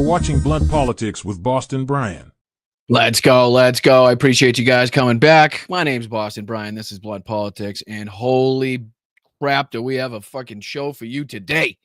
watching Blunt Politics with Boston Brian. Let's go. I appreciate you guys coming back. My name's Boston Brian. This is Blunt Politics, and holy crap, do we have a fucking show for you today.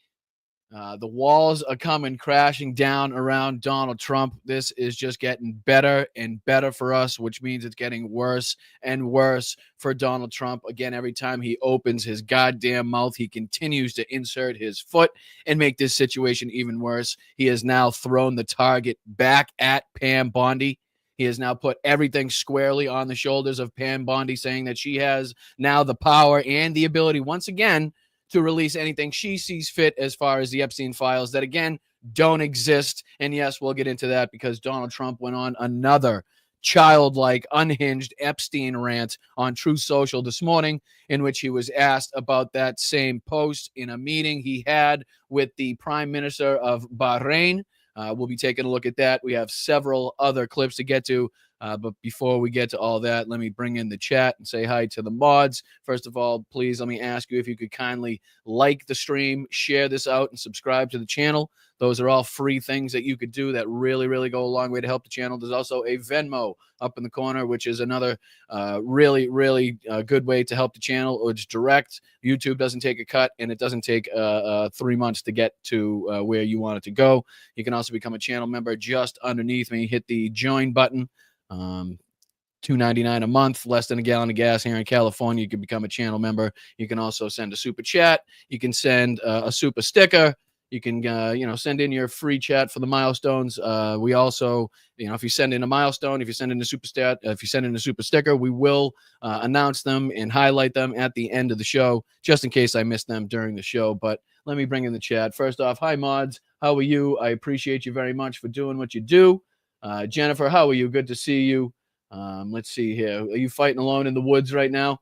The walls are coming crashing down around Donald Trump. This is just getting better and better for us, which means it's getting worse and worse for Donald Trump. Again, every time he opens his goddamn mouth, he continues to insert his foot and make this situation even worse. He has now thrown the target back at Pam Bondi. He has now put everything squarely on the shoulders of Pam Bondi, saying that she has now the power and the ability once again to release anything she sees fit as far as the Epstein files that, again, don't exist. And yes, we'll get into that because Donald Trump went on another childlike, unhinged Epstein rant on Truth Social this morning, in which he was asked about that same post in a meeting he had with the Prime Minister of Bahrain. We'll be taking a look at that. We have several other clips to get to. But before we get to all that, let me bring in the chat and say hi to the mods. First of all, please let me ask you if you could kindly like the stream, share this out, and subscribe to the channel. Those are all free things that you could do that really, really go a long way to help the channel. There's also a Venmo up in the corner, which is another really, really good way to help the channel. It's direct. YouTube doesn't take a cut, and it doesn't take 3 months to get to where you want it to go. You can also become a channel member just underneath me. Hit the join button. $2.99 a month, less than a gallon of gas here in California. You can become a channel member. You can also send a super chat. You can send a super sticker. You can, send in your free chat for the milestones. We also, if you send in a milestone, if you send in a super stat, if you send in a super sticker, we will announce them and highlight them at the end of the show, just in case I missed them during the show. But let me bring in the chat. First off, hi mods. How are you? I appreciate you very much for doing what you do. Jennifer, how are you? Good to see you. Let's see here. Are you fighting alone in the woods right now?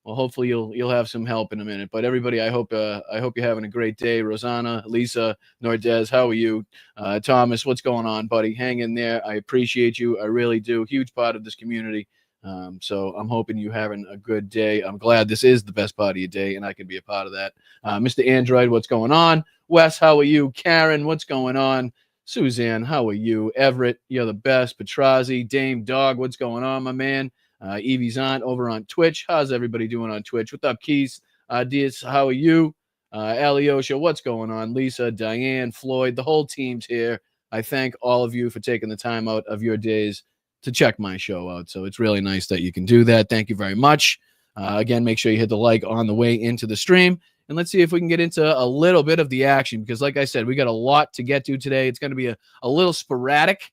Well, hopefully you'll have some help in a minute. But everybody, I hope you're having a great day. Rosanna, Lisa, Nordez, how are you? Thomas, what's going on, buddy? Hang in there. I appreciate you. I really do. Huge part of this community. So I'm hoping you're having a good day. I'm glad this is the best part of your day, and I can be a part of that. Mr. Android, what's going on? Wes, how are you? Karen, what's going on? Suzanne, how are you? Everett, you're the best. Petrazi, Dame Dog, what's going on, my man? Evie's aunt over on Twitch. How's everybody doing on Twitch? What's up, Keith? Diaz, how are you? Alyosha, what's going on? Lisa, Diane, Floyd, the whole team's here. I thank all of you for taking the time out of your days to check my show out. So it's really nice that you can do that. Thank you very much. Again, make sure you hit the like on the way into the stream. And let's see if we can get into a little bit of the action, because like I said, we got a lot to get to today. It's going to be a little sporadic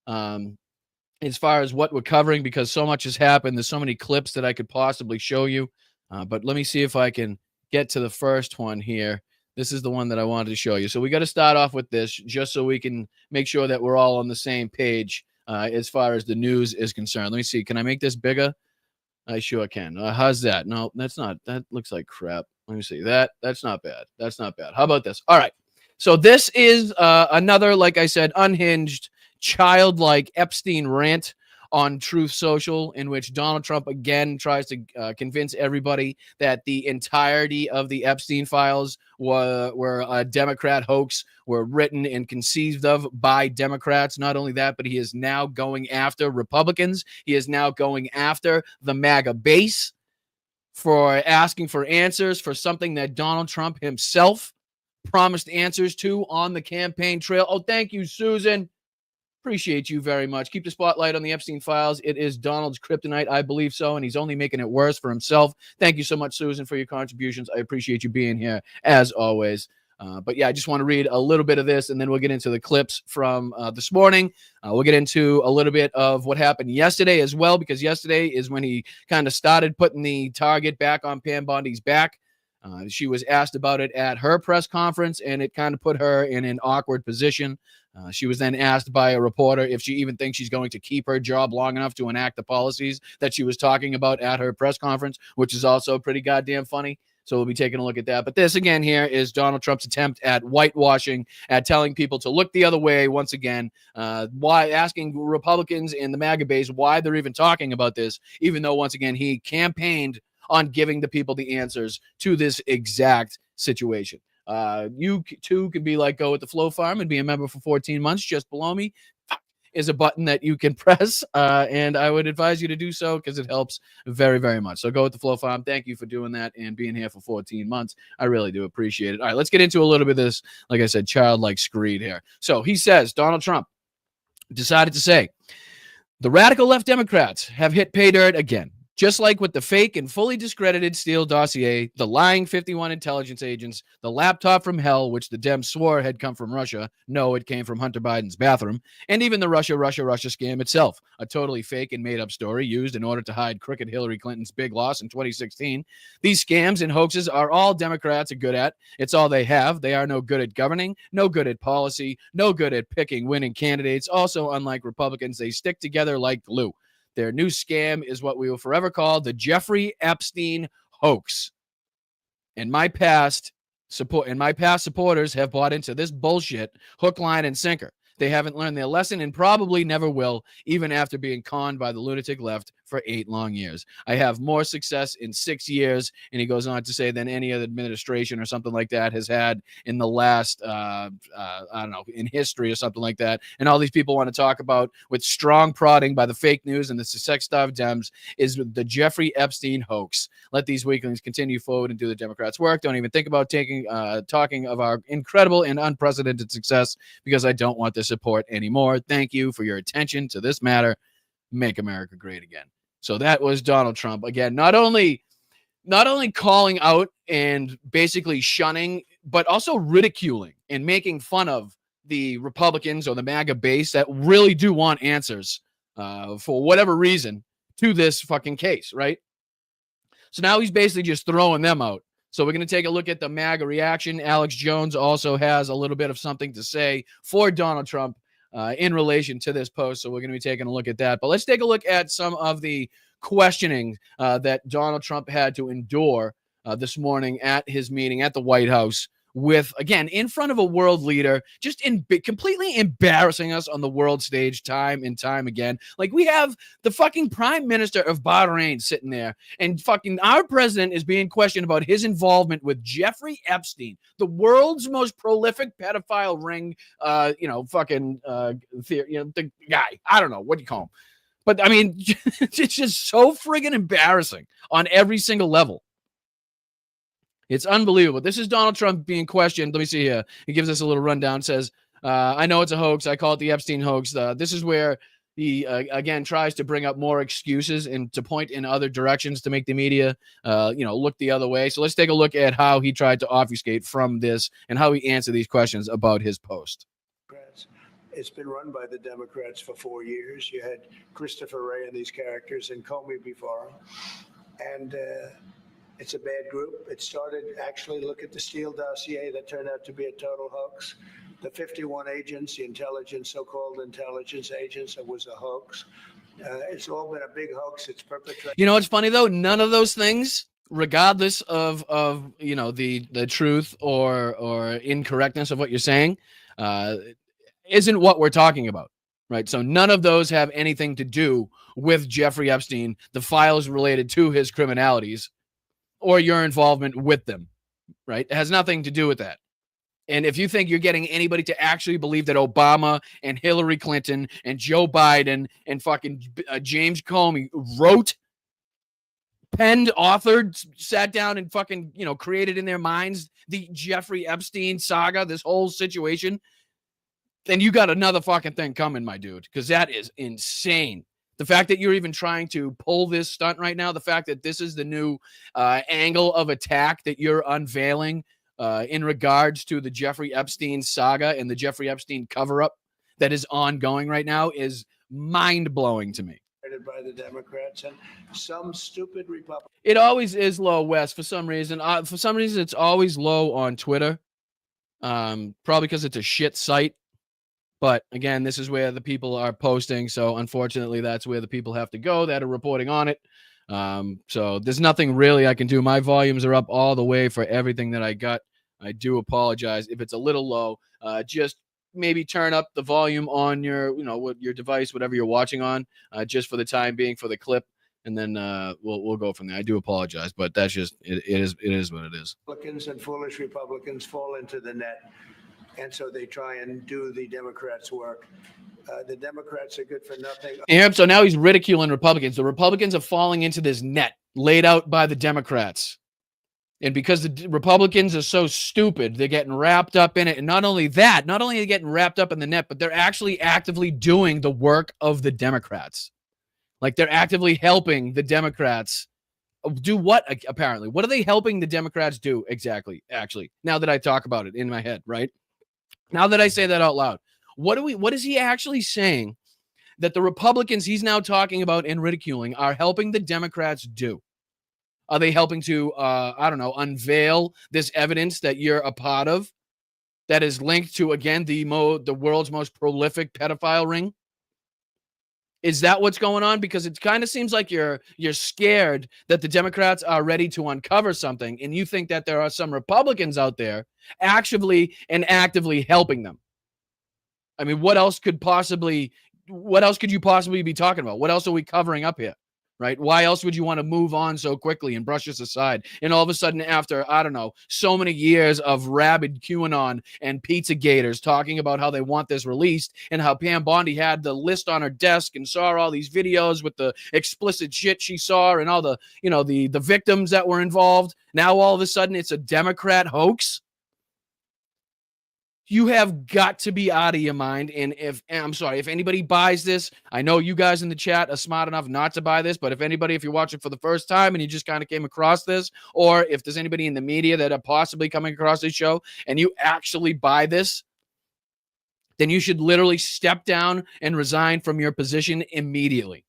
as far as what we're covering, because so much has happened. There's so many clips that I could possibly show you. But let me see if I can get to the first one here. This is the one that I wanted to show you. So we got to start off with this just so we can make sure that we're all on the same page as far as the news is concerned. Let me see. Can I make this bigger? I sure can. How's that? No, that's not. That looks like crap. Let me see. That's not bad. That's not bad. How about this? All right. So this is another, like I said, unhinged, childlike Epstein rant on Truth Social, in which Donald Trump again tries to convince everybody that the entirety of the Epstein files were a Democrat hoax, were written and conceived of by Democrats. Not only that, but he is now going after Republicans. He is now going after the MAGA base for asking for answers for something that Donald Trump himself promised answers to on the campaign trail. Oh, thank you, Susan. Appreciate you very much. Keep the spotlight on the Epstein files. It is Donald's kryptonite. I believe so, and he's only making it worse for himself. Thank you so much, Susan, for your contributions. I appreciate you being here, as always. But yeah, I just want to read a little bit of this, and then we'll get into the clips from this morning. We'll get into a little bit of what happened yesterday as well, because yesterday is when he kind of started putting the target back on Pam Bondi's back. She was asked about it at her press conference, and it kind of put her in an awkward position. She was then asked by a reporter if she even thinks she's going to keep her job long enough to enact the policies that she was talking about at her press conference, which is also pretty goddamn funny. So we'll be taking a look at that. But this, again, here is Donald Trump's attempt at whitewashing, at telling people to look the other way once again, why asking Republicans in the MAGA base why they're even talking about this, even though, once again, he campaigned on giving the people the answers to this exact situation. You too can be like Go with the Flow Farm and be a member for 14 months. Just below me is a button that you can press, and I would advise you to do so because it helps very, very much. So Go with the Flow Farm. Thank you for doing that and being here for 14 months. I really do appreciate it. All right, let's get into a little bit of this, like I said, childlike screed here. So he says, Donald Trump decided to say, the radical left Democrats have hit pay dirt again. Just like with the fake and fully discredited Steele dossier, the lying 51 intelligence agents, the laptop from hell, which the Dems swore had come from Russia. No, it came from Hunter Biden's bathroom. And even the Russia scam itself, a totally fake and made up story used in order to hide crooked Hillary Clinton's big loss in 2016. These scams and hoaxes are all Democrats are good at. It's all they have. They are no good at governing, no good at policy, no good at picking winning candidates. Also, unlike Republicans, they stick together like glue. Their new scam is what we will forever call the Jeffrey Epstein hoax. And my past supporters have bought into this bullshit hook, line, and sinker. They haven't learned their lesson and probably never will, even after being conned by the lunatic left for 8 long years. I have more success in 6 years, and he goes on to say, than any other administration or something like that has had in the last, I don't know, in history or something like that. And all these people want to talk about with strong prodding by the fake news and the sex-starved Dems is the Jeffrey Epstein hoax. Let these weaklings continue forward and do the Democrats' work. Don't even think about talking of our incredible and unprecedented success because I don't want the support anymore. Thank you for your attention to this matter. Make America great again. So that was Donald Trump again, not only calling out and basically shunning, but also ridiculing and making fun of the Republicans or the MAGA base that really do want answers for whatever reason to this fucking case, right? So now he's basically just throwing them out. So we're going to take a look at the MAGA reaction. Alex Jones also has a little bit of something to say for Donald Trump in relation to this post. So we're going to be taking a look at that. But let's take a look at some of the questioning that Donald Trump had to endure this morning at his meeting at the White House with, again, in front of a world leader, just completely embarrassing us on the world stage time and time again. Like, we have the fucking prime minister of Bahrain sitting there, and fucking our president is being questioned about his involvement with Jeffrey Epstein, the world's most prolific pedophile ring, the guy. I don't know what you call him. But, I mean, it's just so friggin' embarrassing on every single level. It's unbelievable. This is Donald Trump being questioned. Let me see here. He gives us a little rundown. Says, I know it's a hoax. I call it the Epstein hoax. This is where he, again, tries to bring up more excuses and to point in other directions to make the media, look the other way. So let's take a look at how he tried to obfuscate from this and how he answered these questions about his post. It's been run by the Democrats for 4 years. You had Christopher Wray and these characters and Comey before him. And it's a bad group. It started, actually, look at the Steele dossier that turned out to be a total hoax. The 51 agents, the intelligence, so-called intelligence agents, it was a hoax. It's all been a big hoax. It's perpetrated. You know what's funny, though? None of those things, regardless of the truth or incorrectness of what you're saying, isn't what we're talking about, right? So none of those have anything to do with Jeffrey Epstein, the files related to his criminalities, or your involvement with them, right? It has nothing to do with that. And if you think you're getting anybody to actually believe that Obama and Hillary Clinton and Joe Biden and fucking James Comey wrote, penned, authored, sat down and fucking, created in their minds the Jeffrey Epstein saga, this whole situation, then you got another fucking thing coming, my dude, because that is insane. The fact that you're even trying to pull this stunt right now, the fact that this is the new angle of attack that you're unveiling in regards to the Jeffrey Epstein saga and the Jeffrey Epstein cover-up that is ongoing right now is mind-blowing to me. By the Democrats and some stupid Republicans. It always is low, West, for some reason. It's always low on Twitter, probably because it's a shit site. But again, this is where the people are posting. So unfortunately, that's where the people have to go that are reporting on it. So there's nothing really I can do. My volumes are up all the way for everything that I got. I do apologize if it's a little low. Just maybe turn up the volume on your, your device, whatever you're watching on, just for the time being for the clip. and then we'll go from there. I do apologize, but that's just it is what it is. Republicans and foolish Republicans fall into the net, and so they try and do the Democrats' work. The Democrats are good for nothing. And so now he's ridiculing Republicans. The Republicans are falling into this net laid out by the Democrats. And because the Republicans are so stupid, they're getting wrapped up in it. And not only that, not only are they getting wrapped up in the net, but they're actually actively doing the work of the Democrats. Like they're actively helping the Democrats do what, apparently? What are they helping the Democrats do exactly, actually? Now that I talk about it in my head, right? Now that I say that out loud, what is he actually saying that the Republicans he's now talking about and ridiculing are helping the Democrats do? Are they helping to, unveil this evidence that you're a part of that is linked to, again, the world's most prolific pedophile ring? Is that what's going on? Because it kind of seems like you're scared that the Democrats are ready to uncover something, and you think that there are some Republicans out there actively and actively helping them. I mean, what else could you possibly be talking about? What else are we covering up here? Right? Why else would you want to move on so quickly and brush this aside? And all of a sudden, after, so many years of rabid QAnon and Pizza Gators talking about how they want this released and how Pam Bondi had the list on her desk and saw all these videos with the explicit shit she saw and all the, the victims that were involved. Now, all of a sudden, it's a Democrat hoax. You have got to be out of your mind. And if anybody buys this, I know you guys in the chat are smart enough not to buy this, but if you're watching for the first time and you just kind of came across this, or if there's anybody in the media that are possibly coming across this show and you actually buy this, then you should literally step down and resign from your position immediately.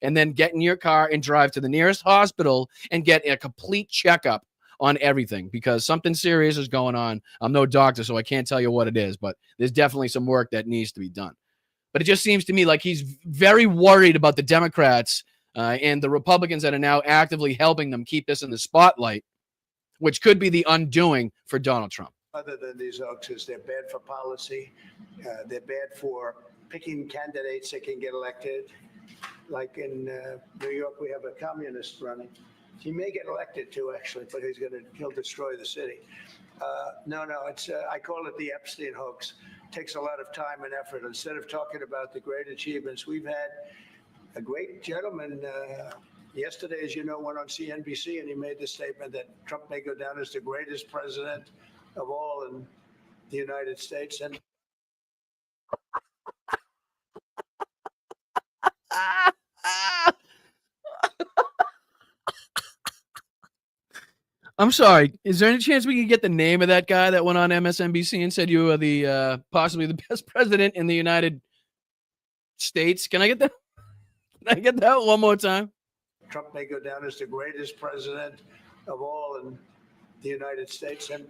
And then get in your car and drive to the nearest hospital and get a complete checkup on everything, because something serious is going on. I'm no doctor, so I can't tell you what it is, but there's definitely some work that needs to be done. But it just seems to me like he's very worried about the Democrats and the Republicans that are now actively helping them keep this in the spotlight, which could be the undoing for Donald Trump. Other than these hoaxes, they're bad for policy. They're bad for picking candidates that can get elected. Like in New York, we have a communist running. He may get elected too, actually, but he'll destroy the city. It's I call it the Epstein hoax. It takes a lot of time and effort. Instead of talking about the great achievements, we've had a great gentleman yesterday, as you know, went on CNBC and he made the statement that Trump may go down as the greatest president of all in the United States. And I'm sorry. Is there any chance we can get the name of that guy that went on MSNBC and said you are the possibly the best president in the United States? Can I get that? Can I get that one more time? Trump may go down as the greatest president of all in the United States. And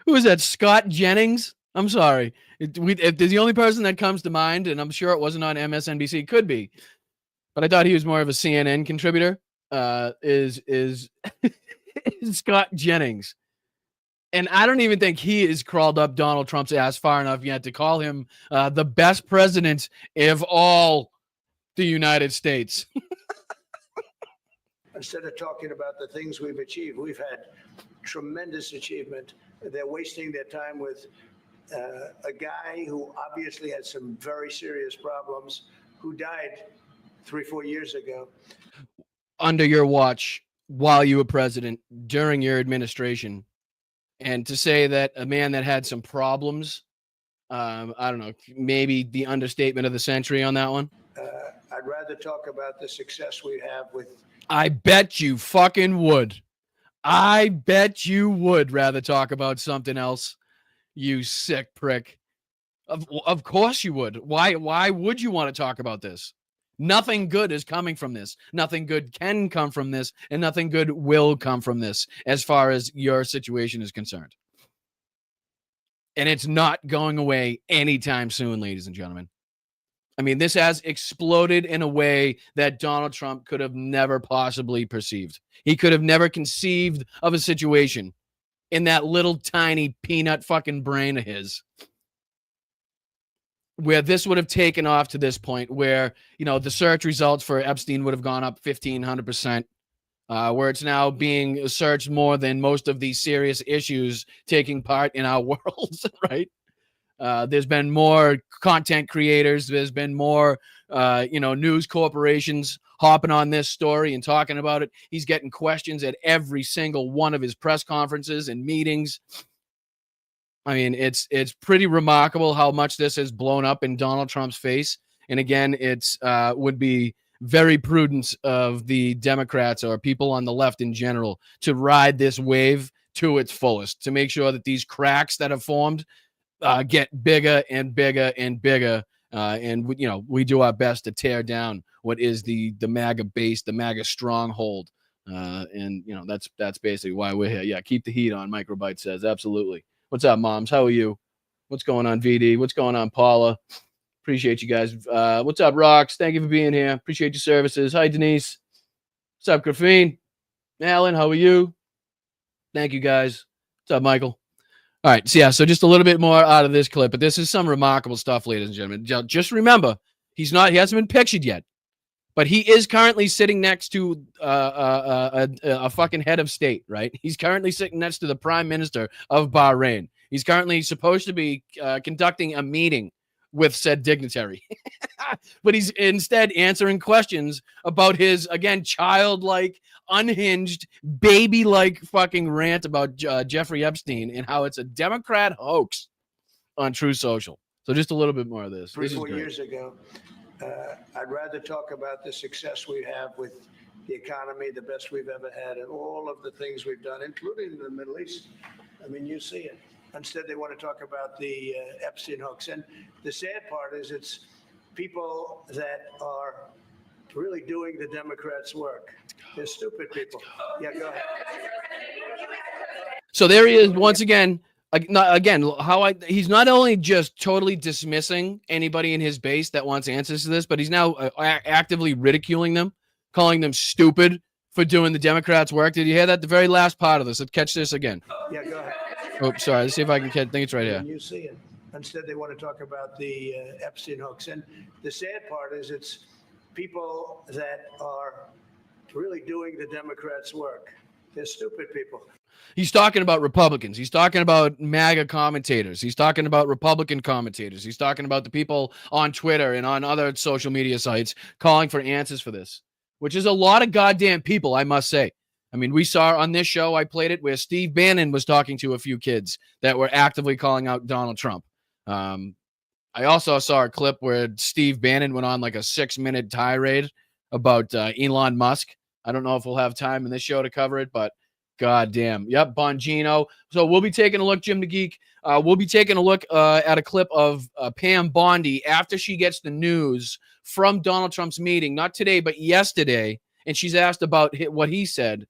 who is that? Scott Jennings? I'm sorry. If there's the only person that comes to mind, and I'm sure it wasn't on MSNBC, could be, but I thought he was more of a CNN contributor. Is Scott Jennings, and I don't even think he has crawled up Donald Trump's ass far enough yet to call him the best president of all the United States. Instead of talking about the things we've achieved, we've had tremendous achievement. They're wasting their time with a guy who obviously had some very serious problems, who died 3-4 years ago. Under your watch, while you were president, during your administration, and to say that a man that had some problems, I don't know, maybe the understatement of the century on that one. I'd rather talk about the success we have with. I bet you fucking would. I bet you would rather talk about something else. You sick prick. Of course you would. Why would you want to talk about this? Nothing good is coming from this. Nothing good can come from this, and nothing good will come from this as far as your situation is concerned. And it's not going away anytime soon, ladies and gentlemen. I mean, this has exploded in a way that Donald Trump could have never possibly perceived. He could have never conceived of a situation in that little tiny peanut fucking brain of his. where this would have taken off to this point, where, the search results for Epstein would have gone up 1,500%, where it's now being searched more than most of these serious issues taking part in our world, right? There's been more content creators. There's been more, news corporations hopping on this story and talking about it. He's getting questions at every single one of his press conferences and meetings. I mean, it's pretty remarkable how much this has blown up in Donald Trump's face. And again, it's would be very prudent of the Democrats or people on the left in general to ride this wave to its fullest, to make sure that these cracks that have formed get bigger and bigger and bigger. And we do our best to tear down what is the MAGA base, the MAGA stronghold. And that's basically why we're here. Yeah, keep the heat on, Microbyte says. Absolutely. What's up, moms? How are you? What's going on, VD? What's going on, Paula? Appreciate you guys. What's up, Rox? Thank you for being here. Appreciate your services. Hi, Denise. What's up, Graphene? Alan, how are you? Thank you, guys. What's up, Michael? All right, so just a little bit more out of this clip, but this is some remarkable stuff, ladies and gentlemen. Just remember, he hasn't been pictured yet, but he is currently sitting next to a fucking head of state, right? He's currently sitting next to the prime minister of Bahrain. He's currently supposed to be conducting a meeting with said dignitary, but he's instead answering questions about his, again, childlike, unhinged, baby-like fucking rant about Jeffrey Epstein and how it's a Democrat hoax on True Social. So just a little bit more of this. 3-4 years ago, I'd rather talk about the success we have with the economy, the best we've ever had, and all of the things we've done, including the Middle East. I mean, you see it. Instead, they want to talk about the Epstein hoax. And the sad part is it's people that are really doing the Democrats' work. They're stupid people. Yeah, go ahead. So there he is once again. He's not only just totally dismissing anybody in his base that wants answers to this, but he's now actively ridiculing them, calling them stupid for doing the Democrats' work. Did you hear that? The very last part of this. Let's catch this again. Yeah, go ahead. Oh, sorry. Let's see if I can catch. I think it's right here. You see it. Instead, they want to talk about the Epstein hoax. And the sad part is it's people that are really doing the Democrats' work. They're stupid people. He's talking about Republicans. He's talking about MAGA commentators. He's talking about Republican commentators. He's talking about the people on Twitter and on other social media sites calling for answers for this, which is a lot of goddamn people, I must say. I mean, we saw on this show, I played it, where Steve Bannon was talking to a few kids that were actively calling out Donald Trump. I also saw a clip where Steve Bannon went on like a 6-minute tirade about Elon Musk. I don't know if we'll have time in this show to cover it, but goddamn. Yep, Bongino. So we'll be taking a look, Jim the Geek. We'll be taking a look at a clip of Pam Bondi after she gets the news from Donald Trump's meeting, not today, but yesterday. And she's asked about what he said,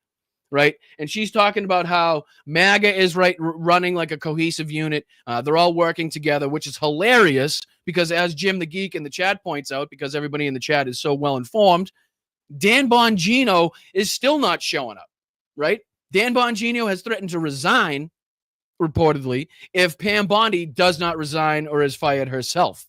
right? And she's talking about how MAGA is running like a cohesive unit. They're all working together, which is hilarious because, as Jim the Geek in the chat points out, because everybody in the chat is so well informed, Dan Bongino is still not showing up, right? Dan Bongino has threatened to resign, reportedly, if Pam Bondi does not resign or is fired herself.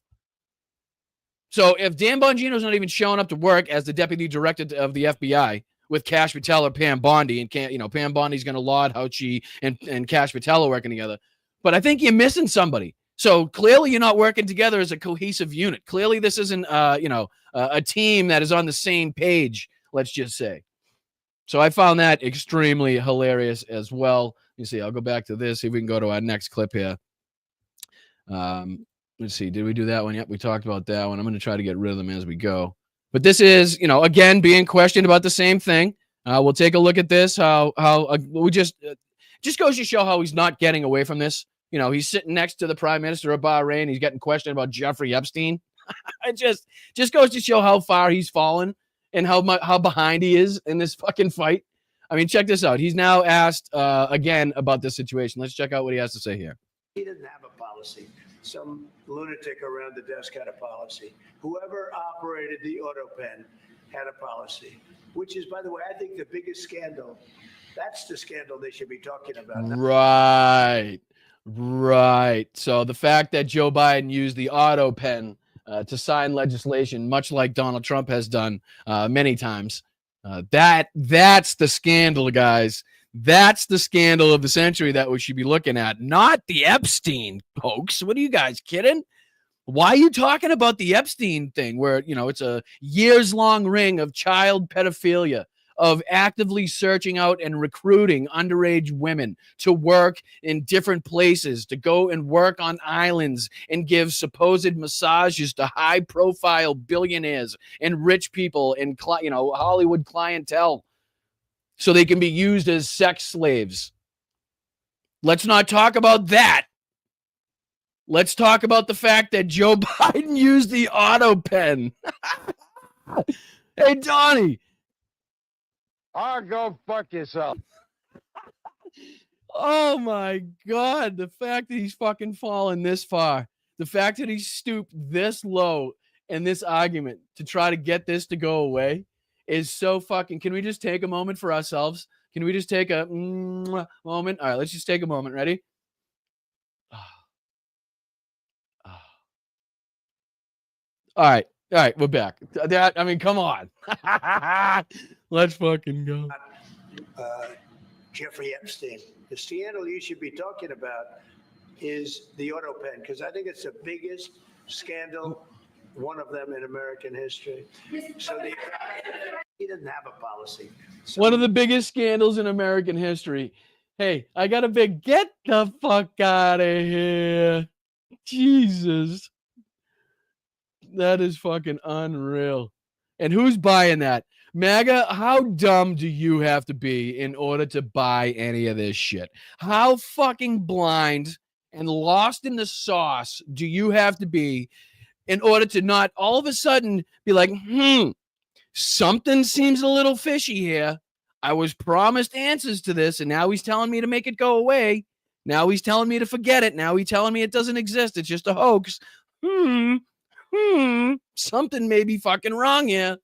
So if Dan Bongino's not even showing up to work as the deputy director of the FBI with Kash Patel or Pam Bondi, and Pam Bondi's going to laud how she and Kash Patel are working together, but I think you're missing somebody. So clearly you're not working together as a cohesive unit. Clearly this isn't, a team that is on the same page, let's just say. So I found that extremely hilarious as well. Let me see. I'll go back to this. See if we can go to our next clip here. Let's see. Did we do that one? Yep, we talked about that one. I'm going to try to get rid of them as we go. But this is, again, being questioned about the same thing. We'll take a look at this. How we just goes to show how he's not getting away from this. He's sitting next to the prime minister of Bahrain. He's getting questioned about Jeffrey Epstein. It just goes to show how far he's fallen and how behind he is in this fucking fight. I mean, check this out. He's now asked again about this situation. Let's check out what he has to say here. He didn't have a policy. Some lunatic around the desk had a policy. Whoever operated the autopen had a policy, which is, by the way, I think the biggest scandal. That's the scandal they should be talking about. Right. So the fact that Joe Biden used the autopen to sign legislation, much like Donald Trump has done many times, that's the scandal, guys. That's the scandal of the century that we should be looking at, not the Epstein hoax. What are you guys kidding? Why are you talking about the Epstein thing where, it's a years-long ring of child pedophilia, of actively searching out and recruiting underage women to work in different places, to go and work on islands and give supposed massages to high-profile billionaires and rich people and, Hollywood clientele so they can be used as sex slaves. Let's not talk about that. Let's talk about the fact that Joe Biden used the autopen. Hey, Donnie. Go fuck yourself. Oh, my God. The fact that he's fucking fallen this far, the fact that he stooped this low in this argument to try to get this to go away is so fucking... Can we just take a moment for ourselves? Can we just take a moment? All right, let's just take a moment. Ready? All right, we're back. Come on. Let's fucking go. Jeffrey Epstein. The scandal you should be talking about is the autopen, because I think it's the biggest scandal, one of them in American history. So he doesn't have a policy. So one of the biggest scandals in American history. Hey, I got a big get the fuck out of here. Jesus. That is fucking unreal. And who's buying that? MAGA, how dumb do you have to be in order to buy any of this shit? How fucking blind and lost in the sauce do you have to be in order to not all of a sudden be like, something seems a little fishy here. I was promised answers to this, and now he's telling me to make it go away. Now he's telling me to forget it. Now he's telling me it doesn't exist. It's just a hoax. Something may be fucking wrong here.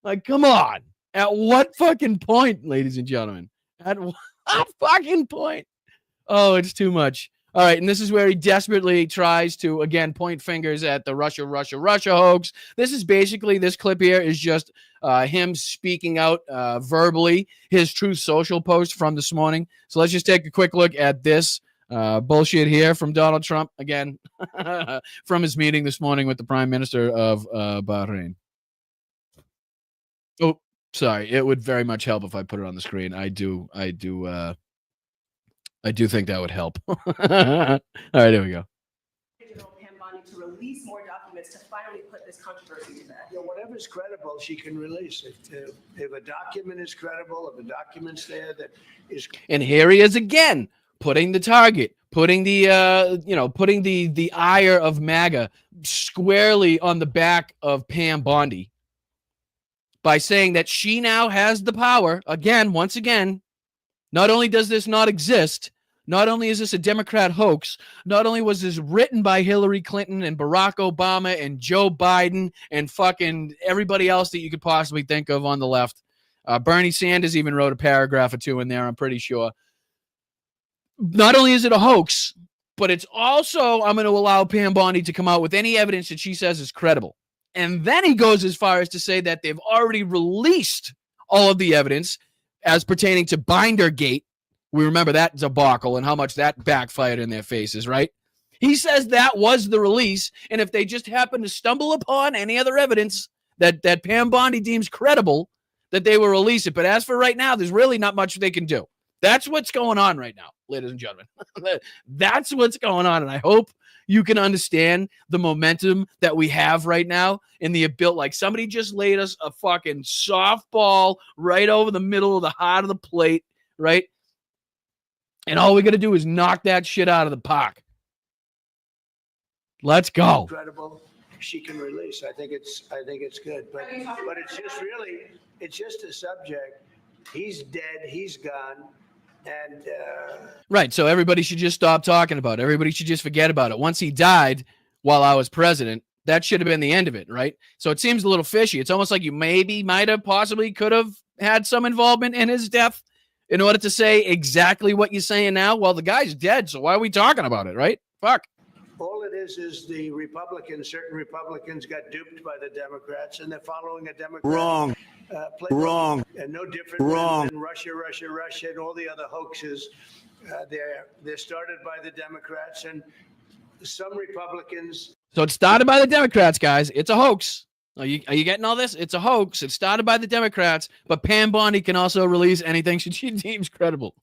Like, come on. At what fucking point, ladies and gentlemen? At what fucking point? Oh, it's too much. All right, and this is where he desperately tries to, again, point fingers at the Russia hoax. This is basically, this clip here is just him speaking out verbally his Truth Social post from this morning. So let's just take a quick look at this bullshit here from Donald Trump, again, from his meeting this morning with the Prime Minister of Bahrain. Oh, sorry. It would very much help if I put it on the screen. I do think that would help. All right, here we go. Pam Bondi to release more documents to finally put this controversy to bed. Whatever's credible, she can release. If a document is credible, if a document's there that is... And here he is again, putting the target, putting the ire of MAGA squarely on the back of Pam Bondi by saying that she now has the power. Again, once again, not only does this not exist, not only is this a Democrat hoax, not only was this written by Hillary Clinton and Barack Obama and Joe Biden and fucking everybody else that you could possibly think of on the left. Bernie Sanders even wrote a paragraph or two in there, I'm pretty sure. Not only is it a hoax, but it's also, I'm going to allow Pam Bondi to come out with any evidence that she says is credible. And then he goes as far as to say that they've already released all of the evidence as pertaining to Bindergate. We remember that debacle and how much that backfired in their faces, right? He says that was the release, and if they just happen to stumble upon any other evidence that Pam Bondi deems credible, that they will release it. But as for right now, there's really not much they can do. That's what's going on right now, ladies and gentlemen. That's what's going on, and I hope you can understand the momentum that we have right now in the ability. Like somebody just laid us a fucking softball right over the middle of the heart of the plate, right? And all we got to do is knock that shit out of the park. Let's go. Incredible. She can release. I think it's good, but it's just a subject. He's dead. He's gone. And right. So everybody should just stop talking about it. Everybody should just forget about it. Once he died while I was president, that should have been the end of it. Right. So it seems a little fishy. It's almost like you maybe, might have, possibly could have had some involvement in his death. in order to say exactly what you're saying now? Well, the guy's dead, so why are we talking about it, right? Fuck. All it is the Republicans, certain Republicans got duped by the Democrats, and they're following a Democrat. Wrong. Wrong. And no different than Russia, and all the other hoaxes. They're started by the Democrats, and some Republicans. So it started by the Democrats, guys. It's a hoax. Are you getting all this? It's a hoax. It started by the Democrats, but Pam Bondi can also release anything she deems credible.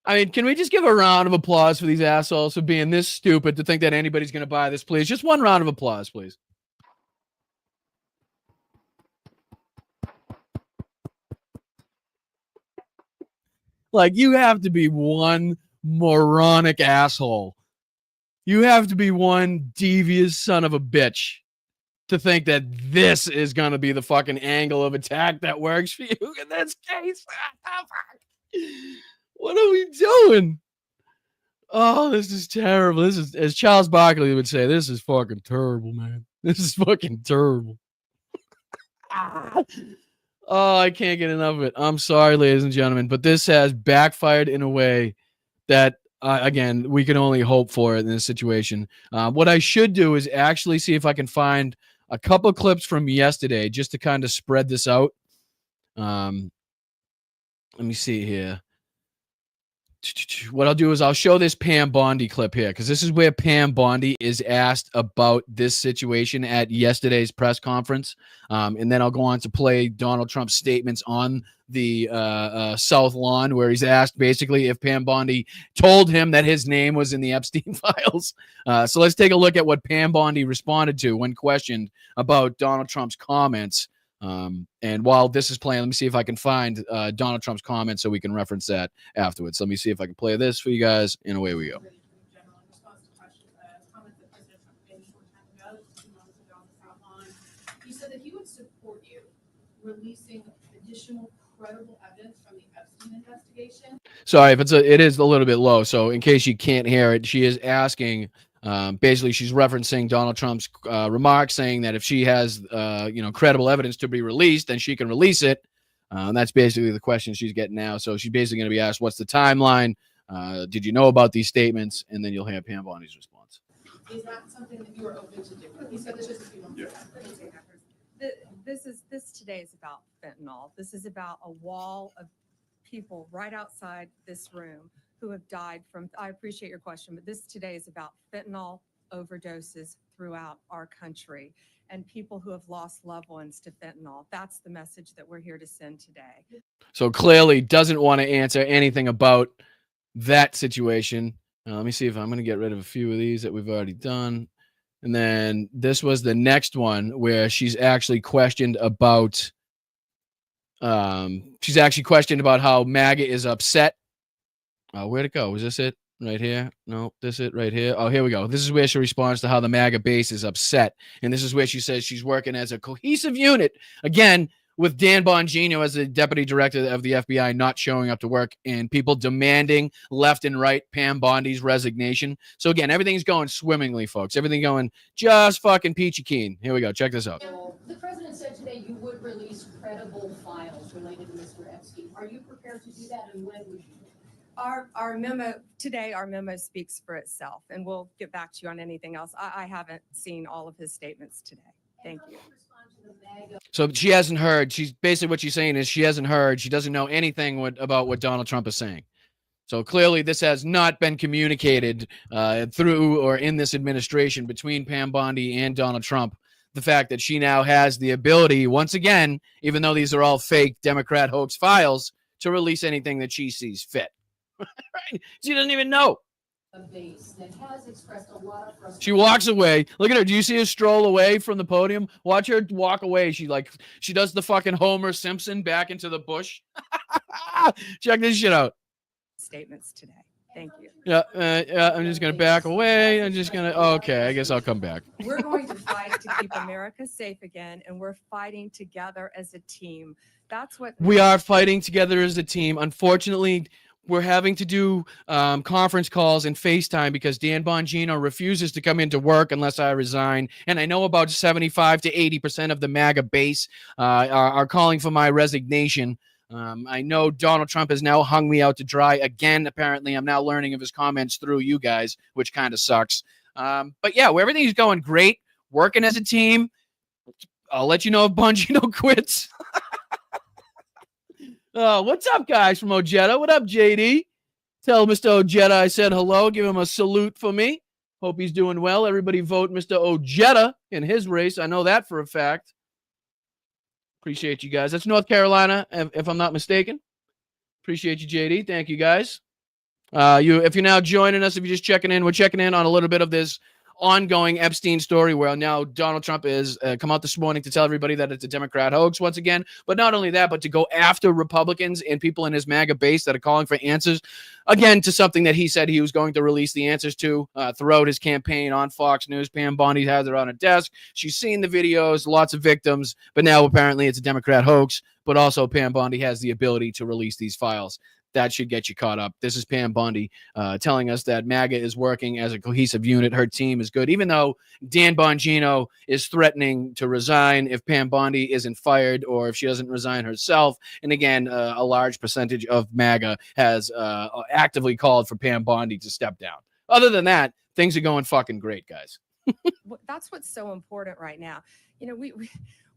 I mean, can we just give a round of applause for these assholes for being this stupid to think that anybody's going to buy this, please? Just one round of applause, please. Like, you have to be one moronic asshole. You have to be one devious son of a bitch to think that this is going to be the fucking angle of attack that works for you in this case. What are we doing? Oh, this is terrible. This is, as Charles Barkley would say, this is fucking terrible, man. This is fucking terrible. Oh, I can't get enough of it. I'm sorry, ladies and gentlemen, but this has backfired in a way that, again, we can only hope for it in this situation. What I should do is actually see if I can find a couple clips from yesterday just to kind of spread this out. Let me see here. What I'll do is I'll show this Pam Bondi clip here, because this is where Pam Bondi is asked about this situation at yesterday's press conference. And then I'll go on to play Donald Trump's statements on the South Lawn, where he's asked basically if Pam Bondi told him that his name was in the Epstein files. So let's take a look at what Pam Bondi responded to when questioned about Donald Trump's comments. And while this is playing, let me see if I can find Donald Trump's comments so we can reference that afterwards. Let me see if I can play this for you guys, and away we go. He said that he would support you releasing additional credible evidence from the Epstein investigation. Sorry if it is a little bit low. So in case you can't hear it, she is asking. Basically, she's referencing Donald Trump's remarks, saying that if she has, credible evidence to be released, then she can release it. And that's basically the question she's getting now. So she's basically going to be asked, "What's the timeline? Did you know about these statements?" And then you'll hear Pam Bondi's response. Is that something that you are open to do? He said this just a few months ago. This today is about fentanyl. This is about a wall of people right outside this room who have died from, I appreciate your question, but this today is about fentanyl overdoses throughout our country and people who have lost loved ones to fentanyl. That's the message that we're here to send today. So clearly doesn't want to answer anything about that situation. Let me see if I'm going to get rid of a few of these that we've already done. And then this was the next one where she's actually questioned about, how MAGA is upset. Where'd it go? Was this it right here? No, this it right here. Oh, here we go. This is where she responds to how the MAGA base is upset. And this is where she says she's working as a cohesive unit, again, with Dan Bongino as the deputy director of the FBI not showing up to work and people demanding left and right Pam Bondi's resignation. So again, everything's going swimmingly, folks. Everything going just fucking peachy keen. Here we go. Check this out. The president said today you would release credible files related to Mr. Epstein. Are you prepared to do that, and when would you? Our memo today, our memo speaks for itself, and we'll get back to you on anything else. I haven't seen all of his statements today. Thank you. So she hasn't heard. She's basically what she's saying is she hasn't heard. She doesn't know anything about what Donald Trump is saying. So clearly this has not been communicated through or in this administration between Pam Bondi and Donald Trump. The fact that she now has the ability, once again, even though these are all fake Democrat hoax files, to release anything that she sees fit. Right? She doesn't even know. She walks away. Look at her. Do you see her stroll away from the podium? Watch her walk away. She does the fucking Homer Simpson back into the bush. Check this shit out. Statements today. Thank you. Yeah, I'm just going to back away. Okay, I guess I'll come back. We're going to fight to keep America safe again, and we're fighting together as a team. That's what we are fighting together as a team. Unfortunately, we're having to do conference calls and FaceTime because Dan Bongino refuses to come into work unless I resign. And I know about 75 to 80% of the MAGA base are calling for my resignation. I know Donald Trump has now hung me out to dry again. Apparently, I'm now learning of his comments through you guys, which kind of sucks. But yeah, everything's going great. Working as a team. I'll let you know if Bongino quits. What's up, guys from Ojeda? What up, JD? Tell Mr. Ojeda I said hello. Give him a salute for me. Hope he's doing well. Everybody vote Mr. Ojeda in his race. I know that for a fact. Appreciate you guys. That's North Carolina, if I'm not mistaken. Appreciate you, JD. Thank you, guys. If you're now joining us, if you're just checking in, we're checking in on a little bit of this ongoing Epstein story where now Donald Trump is come out this morning to tell everybody that it's a Democrat hoax once again. But not only that, but to go after Republicans and people in his MAGA base that are calling for answers, again, to something that he said he was going to release the answers to throughout his campaign on Fox News. Pam Bondi has it on her desk. She's seen the videos, lots of victims, but now apparently it's a Democrat hoax. But also Pam Bondi has the ability to release these files. That should get you caught up. This is Pam Bondi telling us that MAGA is working as a cohesive unit. Her team is good, even though Dan Bongino is threatening to resign if Pam Bondi isn't fired or if she doesn't resign herself. And again, a large percentage of MAGA has actively called for Pam Bondi to step down. Other than that, things are going fucking great, guys. That's what's so important right now. You know,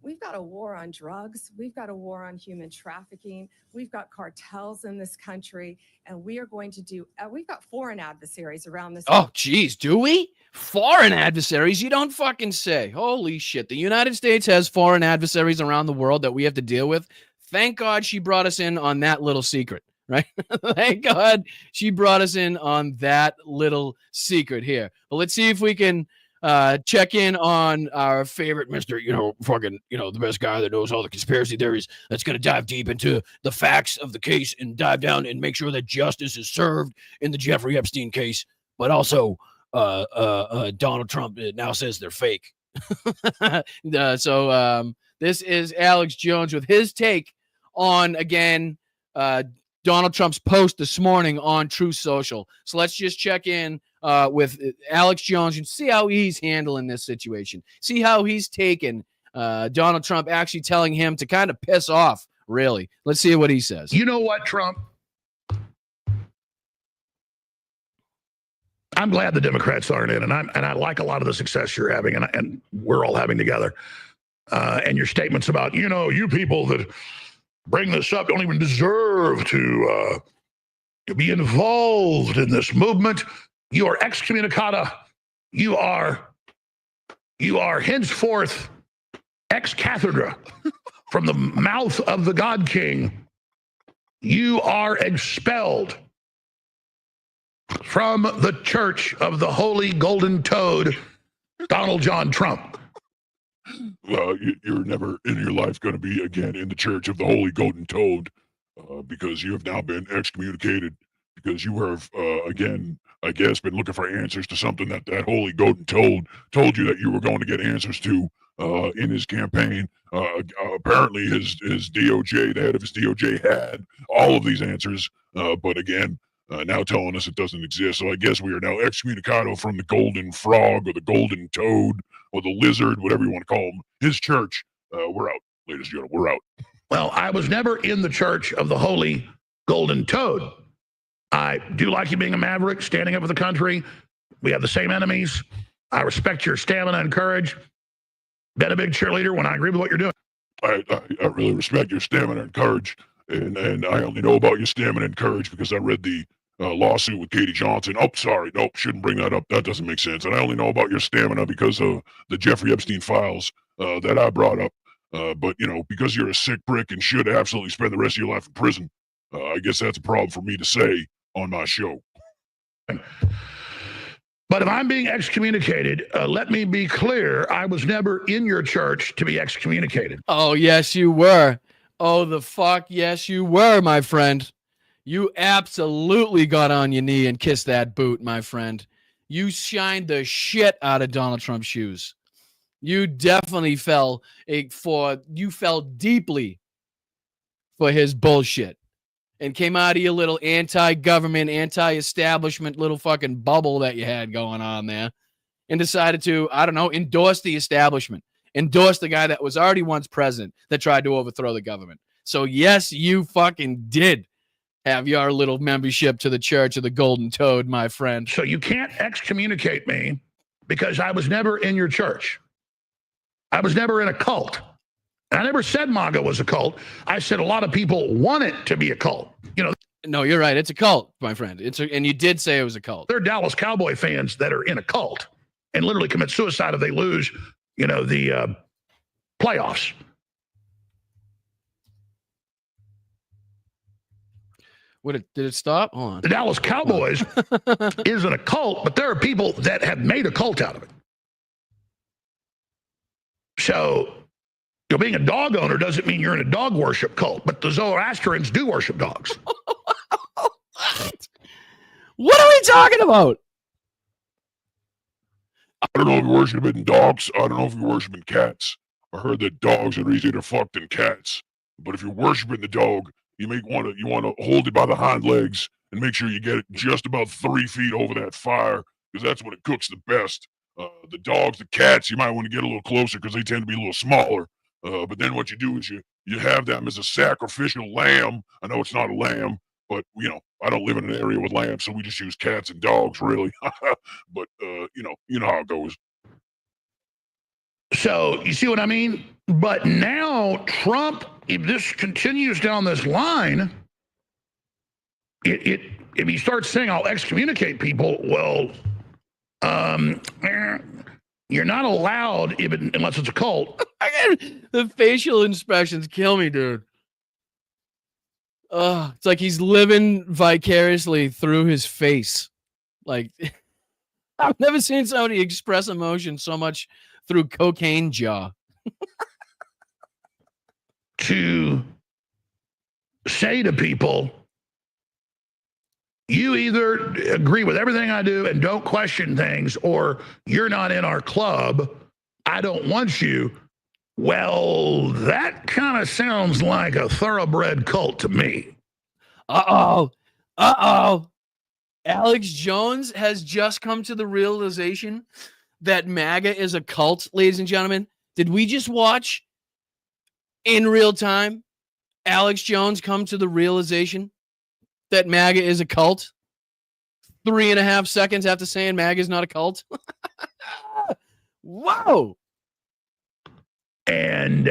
we've got a war on drugs. We've got a war on human trafficking. We've got cartels in this country, and we are going to do. We've got foreign adversaries around this. Oh, geez, do we? Foreign adversaries? You don't fucking say. Holy shit! The United States has foreign adversaries around the world that we have to deal with. Thank God she brought us in on that little secret, right? Thank God she brought us in on that little secret here. But let's see if we can check in on our favorite Mr. The best guy that knows all the conspiracy theories that's going to dive deep into the facts of the case and dive down and make sure that justice is served in the Jeffrey Epstein case. But also, Donald Trump now says they're fake. So this is Alex Jones with his take on, again, Donald Trump's post this morning on Truth Social. So let's just check in with Alex Jones and see how he's handling this situation. See how he's taken Donald Trump actually telling him to kind of piss off, really. Let's see what he says. You know what, Trump? I'm glad the Democrats aren't in, and I like a lot of the success you're having, and we're all having together. And your statements about, you people that bring this up don't even deserve to be involved in this movement. You are excommunicata. You are henceforth ex cathedra from the mouth of the God King. You are expelled from the Church of the Holy Golden Toad, Donald John Trump. Well, you're never in your life going to be again in the Church of the Holy Golden Toad because you have now been excommunicated because you have, again, I guess, been looking for answers to something that Holy Golden Toad told you that you were going to get answers to in his campaign. Apparently, his DOJ, the head of his DOJ, had all of these answers, but again, now telling us it doesn't exist. So I guess we are now excommunicado from the golden frog or the golden toad or the lizard, whatever you want to call him. His church, we're out, ladies and gentlemen, we're out. Well, I was never in the Church of the Holy Golden Toad. I do like you being a maverick, standing up for the country. We have the same enemies. I respect your stamina and courage. Been a big cheerleader when I agree with what you're doing. I really respect your stamina and courage, and I only know about your stamina and courage because I read the lawsuit with Katie Johnson. Oh, sorry, nope, shouldn't bring that up. That doesn't make sense. And I only know about your stamina because of the Jeffrey Epstein files that I brought up. But, because you're a sick prick and should absolutely spend the rest of your life in prison, I guess that's a problem for me to say on my show. But if I'm being excommunicated, let me be clear, I was never in your church to be excommunicated. Oh, yes, you were. Oh, the fuck, yes, you were, my friend. You absolutely got on your knee and kissed that boot, my friend. You shined the shit out of Donald Trump's shoes. You definitely fell deeply for his bullshit. and came out of your little anti-government, anti-establishment little fucking bubble that you had going on there and decided to, I don't know, endorse the establishment, endorse the guy that was already once president that tried to overthrow the government. So yes, you fucking did have your little membership to the Church of the Golden Toad, my friend. So you can't excommunicate me because I was never in your church. I was never in a cult. I never said MAGA was a cult. I said a lot of people want it to be a cult. You know, no, you're right. It's a cult, my friend. And you did say it was a cult. There are Dallas Cowboy fans that are in a cult and literally commit suicide if they lose, you know, the playoffs. Did it stop? Hold on. The Dallas Cowboys isn't a cult, but there are people that have made a cult out of it. So, you know, being a dog owner doesn't mean you're in a dog worship cult, but the Zoroastrians do worship dogs. What are we talking about? I don't know if you're worshiping dogs. I don't know if you're worshiping cats. I heard that dogs are easier to fuck than cats. But if you're worshiping the dog, you want to hold it by the hind legs and make sure you get it just about 3 feet over that fire, because that's when it cooks the best. The dogs, the cats, you might want to get a little closer because they tend to be a little smaller. But then what you do is you have them as a sacrificial lamb. I know it's not a lamb, but you know, I don't live in an area with lambs, so we just use cats and dogs, really. But you know how it goes. So you see what I mean? But now Trump, if this continues down this line, if he starts saying I'll excommunicate people, well, you're not allowed even unless it's a cult. The facial expressions kill me, dude. It's like he's living vicariously through his face. Like, I've never seen somebody express emotion so much through cocaine jaw. To say to people, you either agree with everything I do and don't question things, or you're not in our club. I don't want you. Well, that kind of sounds like a thoroughbred cult to me. Uh-oh. Alex Jones has just come to the realization that MAGA is a cult, ladies and gentlemen. Did we just watch in real time Alex Jones come to the realization that MAGA is a cult 3.5 seconds after saying MAGA is not a cult? Whoa. And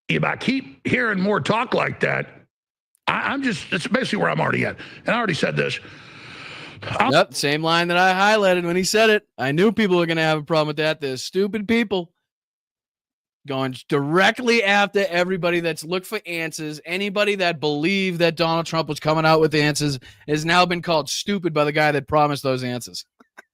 if I keep hearing more talk like that, it's basically where I'm already at. And I already said this. Yep, same line that I highlighted when he said it. I knew people were going to have a problem with that. There's stupid people going directly after everybody that's looked for answers. Anybody that believed that Donald Trump was coming out with answers has now been called stupid by the guy that promised those answers.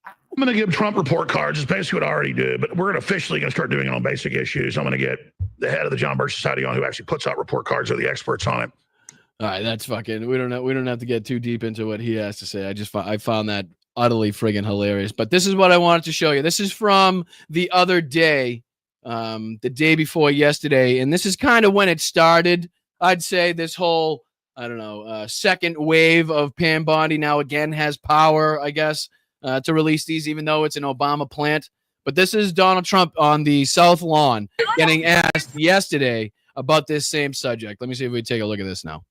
I'm going to give Trump report cards. It's basically what I already do, but we're officially going to start doing it on basic issues. I'm going to get the head of the John Birch Society on, who actually puts out report cards, or the experts on it. All right, that's fucking. We don't have to get too deep into what he has to say. I found that utterly friggin' hilarious. But this is what I wanted to show you. This is from the other day, the day before yesterday, and this is kind of when it started. I'd say this whole, second wave of Pam Bondi now again has power, I guess, to release these, even though it's an Obama plant. But this is Donald Trump on the South Lawn getting asked yesterday about this same subject. Let me see if we take a look at this now.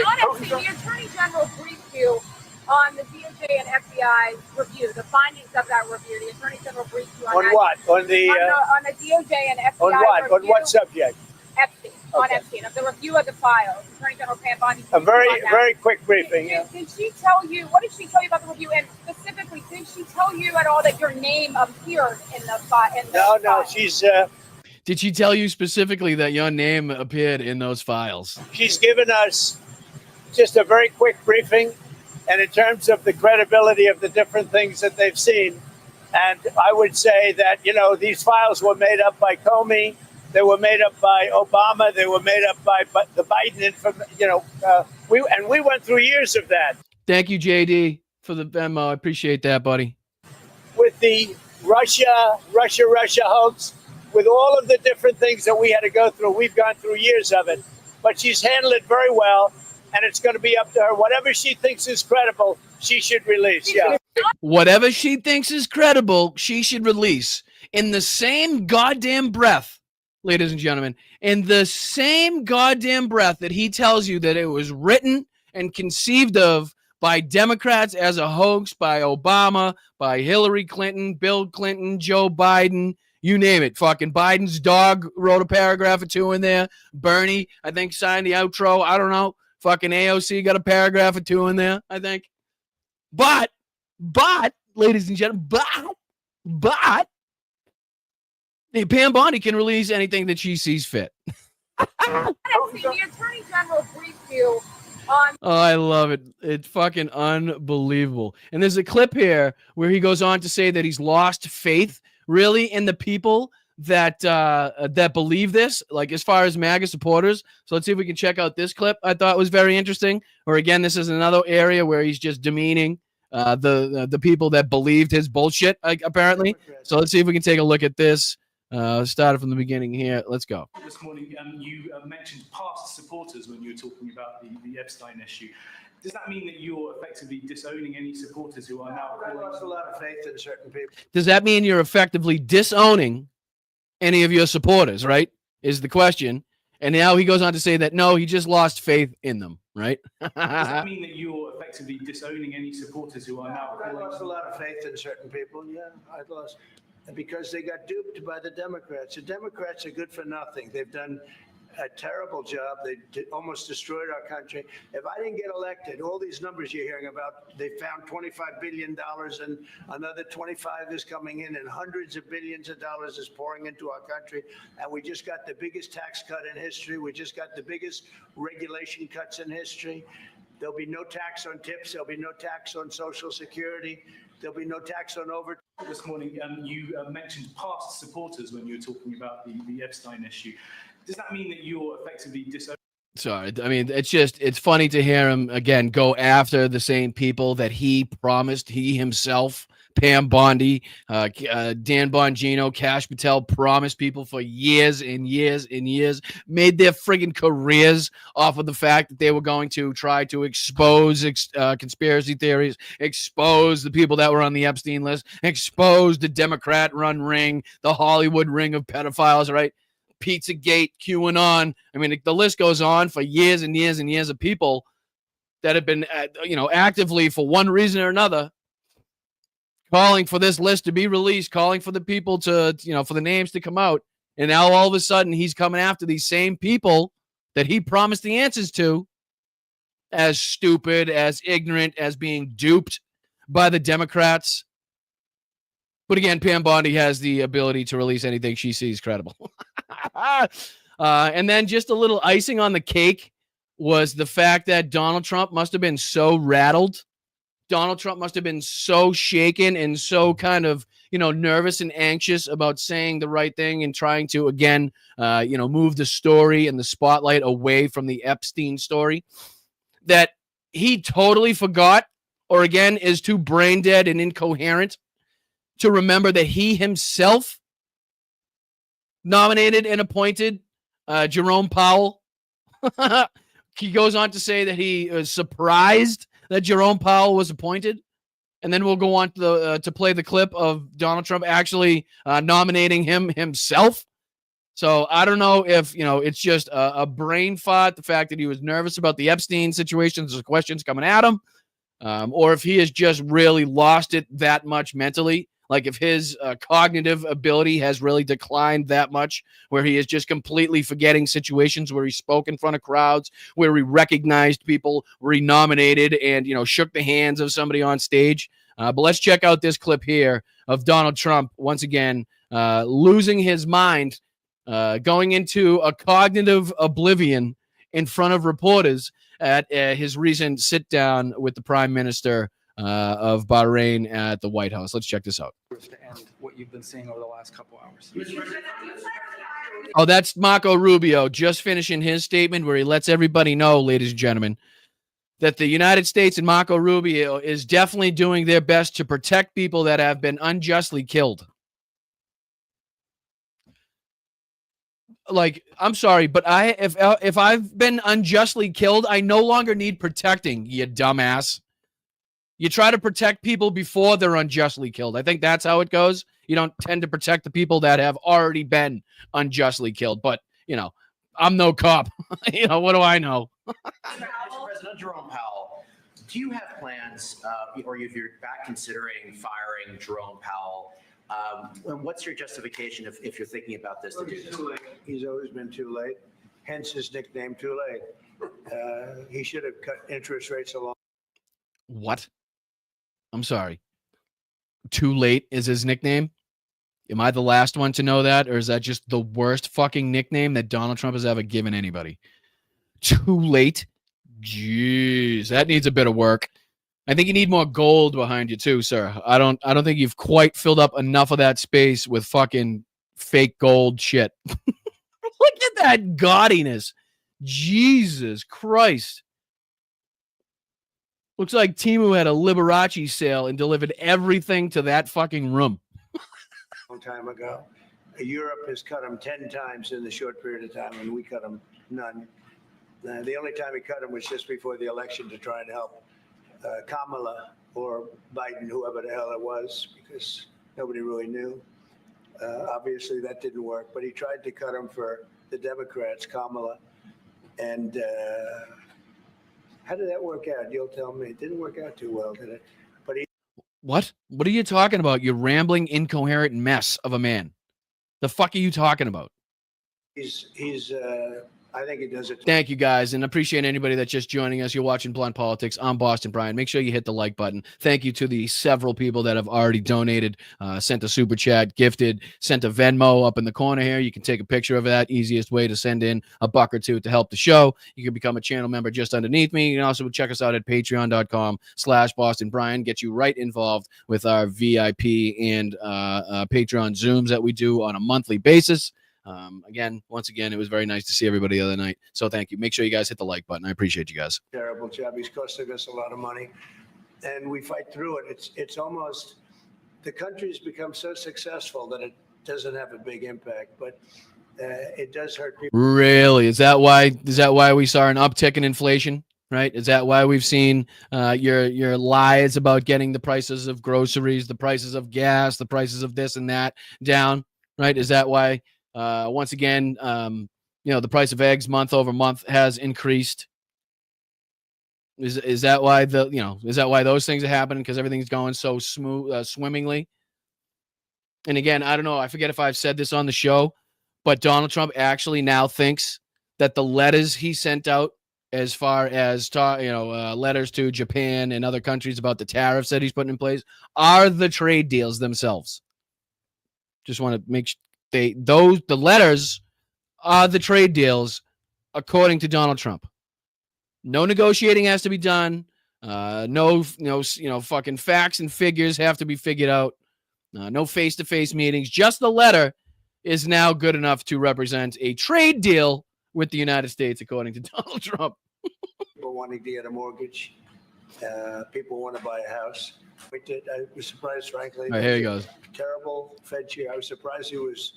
Honestly, the Attorney General briefed you on the DOJ and FBI review, the findings of that review. The Attorney General briefed you on On that. what? On the DOJ and FBI on what? review. On what subject? Epstein. Okay. On Epstein, of the review of the files. Attorney General Pam Bondi. A very quick briefing. Did she tell you, what did she tell you about the review? And specifically, did she tell you at all that your name appeared in the file? No, she's... Did she tell you specifically that your name appeared in those files? She's given us just a very quick briefing, and in terms of the credibility of the different things that they've seen. And I would say that, these files were made up by Comey, they were made up by Obama, they were made up by the Biden, we went through years of that. Thank you, JD, for the memo. I appreciate that, buddy. With the Russia hoax, with all of the different things that we had to go through, we've gone through years of it. But she's handled it very well. and it's going to be up to her. Whatever she thinks is credible, she should release. Yeah. Whatever she thinks is credible, she should release. In the same goddamn breath, ladies and gentlemen, in the same goddamn breath that he tells you that it was written and conceived of by Democrats as a hoax, by Obama, by Hillary Clinton, Bill Clinton, Joe Biden, you name it. Fucking Biden's dog wrote a paragraph or two in there. Bernie, I think, signed the outro. I don't know. Fucking AOC got a paragraph or two in there, I think. But, ladies and gentlemen, but, Pam Bondi can release anything that she sees fit. The Attorney General briefed you on. Oh, I love it. It's fucking unbelievable. And there's a clip here where he goes on to say that he's lost faith, really, in the people that that believe this, like as far as MAGA supporters. So let's see if we can check out this clip. I thought was very interesting. Or again, this is another area where he's just demeaning the people that believed his bullshit, apparently. So let's see if we can take a look at this. Started from the beginning here. Let's go. This morning, you mentioned past supporters when you were talking about the Epstein issue. Does that mean that you're effectively disowning any supporters who are now? I lost a lot of faith in certain people. Does that mean you're effectively disowning any of your supporters, right? Is the question. And now he goes on to say that, no, he just lost faith in them, right? Does that mean that you're effectively disowning any supporters who are now? I lost a lot of faith in certain people. Yeah, I lost. Because they got duped by the Democrats. The Democrats are good for nothing. They've done a terrible job. They almost destroyed our country. If I didn't get elected, all these numbers you're hearing about, they found $25 billion and another 25 is coming in and hundreds of billions of dollars is pouring into our country. And we just got the biggest tax cut in history. We just got the biggest regulation cuts in history. There'll be no tax on tips. There'll be no tax on Social Security. There'll be no tax on overtime. This morning, you mentioned past supporters when you were talking about the Epstein issue. Does that mean that you're effectively disowning? Sorry, I mean, it's funny to hear him, again, go after the same people that he promised, he himself, Pam Bondi, Dan Bongino, Kash Patel promised people for years and years and years, made their friggin' careers off of the fact that they were going to try to expose conspiracy theories, expose the people that were on the Epstein list, expose the Democrat-run ring, the Hollywood ring of pedophiles, right? Pizzagate, QAnon. I mean, the list goes on for years and years and years of people that have been, actively for one reason or another calling for this list to be released, calling for the people to, for the names to come out. And now all of a sudden he's coming after these same people that he promised the answers to as stupid, as ignorant, as being duped by the Democrats. But again, Pam Bondi has the ability to release anything she sees credible. And then just a little icing on the cake was the fact that Donald Trump must have been so rattled. Donald Trump must have been so shaken and so kind of, nervous and anxious about saying the right thing and trying to, again, move the story and the spotlight away from the Epstein story, that he totally forgot, or again, is too brain dead and incoherent to remember that he himself nominated and appointed Jerome Powell. He goes on to say that he was surprised that Jerome Powell was appointed. And then we'll go on to play the clip of Donald Trump actually nominating him himself. So I don't know if, it's just a brain fart, the fact that he was nervous about the Epstein situation, there's questions coming at him, or if he has just really lost it that much mentally. Like if his cognitive ability has really declined that much, where he is just completely forgetting situations where he spoke in front of crowds, where he recognized people, where he nominated and, shook the hands of somebody on stage. But let's check out this clip here of Donald Trump, once again, losing his mind, going into a cognitive oblivion in front of reporters at his recent sit down with the Prime Minister of Bahrain at the White House. Let's check this out. To end what you've been seeing over the last couple hours. Oh, that's Marco Rubio just finishing his statement where he lets everybody know, ladies and gentlemen, that the United States and Marco Rubio is definitely doing their best to protect people that have been unjustly killed. like, I'm sorry, but if I've been unjustly killed, I no longer need protecting, you dumbass. You try to protect people before they're unjustly killed. I think that's how it goes. You don't tend to protect the people that have already been unjustly killed. But, you know, I'm no cop. You know, what do I know? President Jerome Powell, do you have plans, or if you're back considering firing Jerome Powell, what's your justification if you're thinking about this to do this? He's always been too late, hence his nickname, Too Late. He should have cut interest rates along. What? I'm sorry. Too Late is his nickname? Am I the last one to know that? Or is that just the worst fucking nickname that Donald Trump has ever given anybody? Too Late? Jeez, that needs a bit of work. I think you need more gold behind you too, sir. I don't think you've quite filled up enough of that space with fucking fake gold shit. Look at that gaudiness. Jesus Christ. Looks like Timu had a Liberace sale and delivered everything to that fucking room. A long time ago. Europe has cut them 10 times in the short period of time, and we cut them none. The only time he cut them was just before the election to try and help Kamala or Biden, whoever the hell it was, because nobody really knew. Obviously, that didn't work, but he tried to cut them for the Democrats, Kamala, and how did that work out? You'll tell me. It didn't work out too well, did it? But he. What? What are you talking about? You rambling, incoherent mess of a man. The fuck are you talking about? I think he does it. Thank you, guys, and appreciate anybody that's just joining us. You're watching Blunt Politics. I'm Boston Brian. Make sure you hit the like button. Thank you to the several people that have already donated, sent a super chat, gifted, sent a Venmo up in the corner here. You can take a picture of that. Easiest way to send in a buck or two to help the show. You can become a channel member just underneath me. You can also check us out at patreon.com/Boston Brian. Get you right involved with our VIP and Patreon Zooms that we do on a monthly basis. Once again, it was very nice to see everybody the other night. So thank you. Make sure you guys hit the like button. I appreciate you guys. Terrible job. He's costing us a lot of money, and we fight through it. It's almost, the country's become so successful that it doesn't have a big impact, but it does hurt people. Really? Is that why we saw an uptick in inflation? Right? Is that why we've seen your lies about getting the prices of groceries, the prices of gas, the prices of this and that down? Right? Is that why? Once again, the price of eggs month over month has increased. Is that why those things are happening? Because everything's going so smooth, swimmingly. And again, I don't know. I forget if I've said this on the show, but Donald Trump actually now thinks that the letters he sent out, as far as letters to Japan and other countries about the tariffs that he's putting in place, are the trade deals themselves. Just want to make sure. The letters are the trade deals, according to Donald Trump. No negotiating has to be done. No, fucking facts and figures have to be figured out. No face-to-face meetings. Just the letter is now good enough to represent a trade deal with the United States, according to Donald Trump. People wanting to get a mortgage. People want to buy a house. I was surprised, frankly. All right, here he goes. Terrible Fed chair. I was surprised he was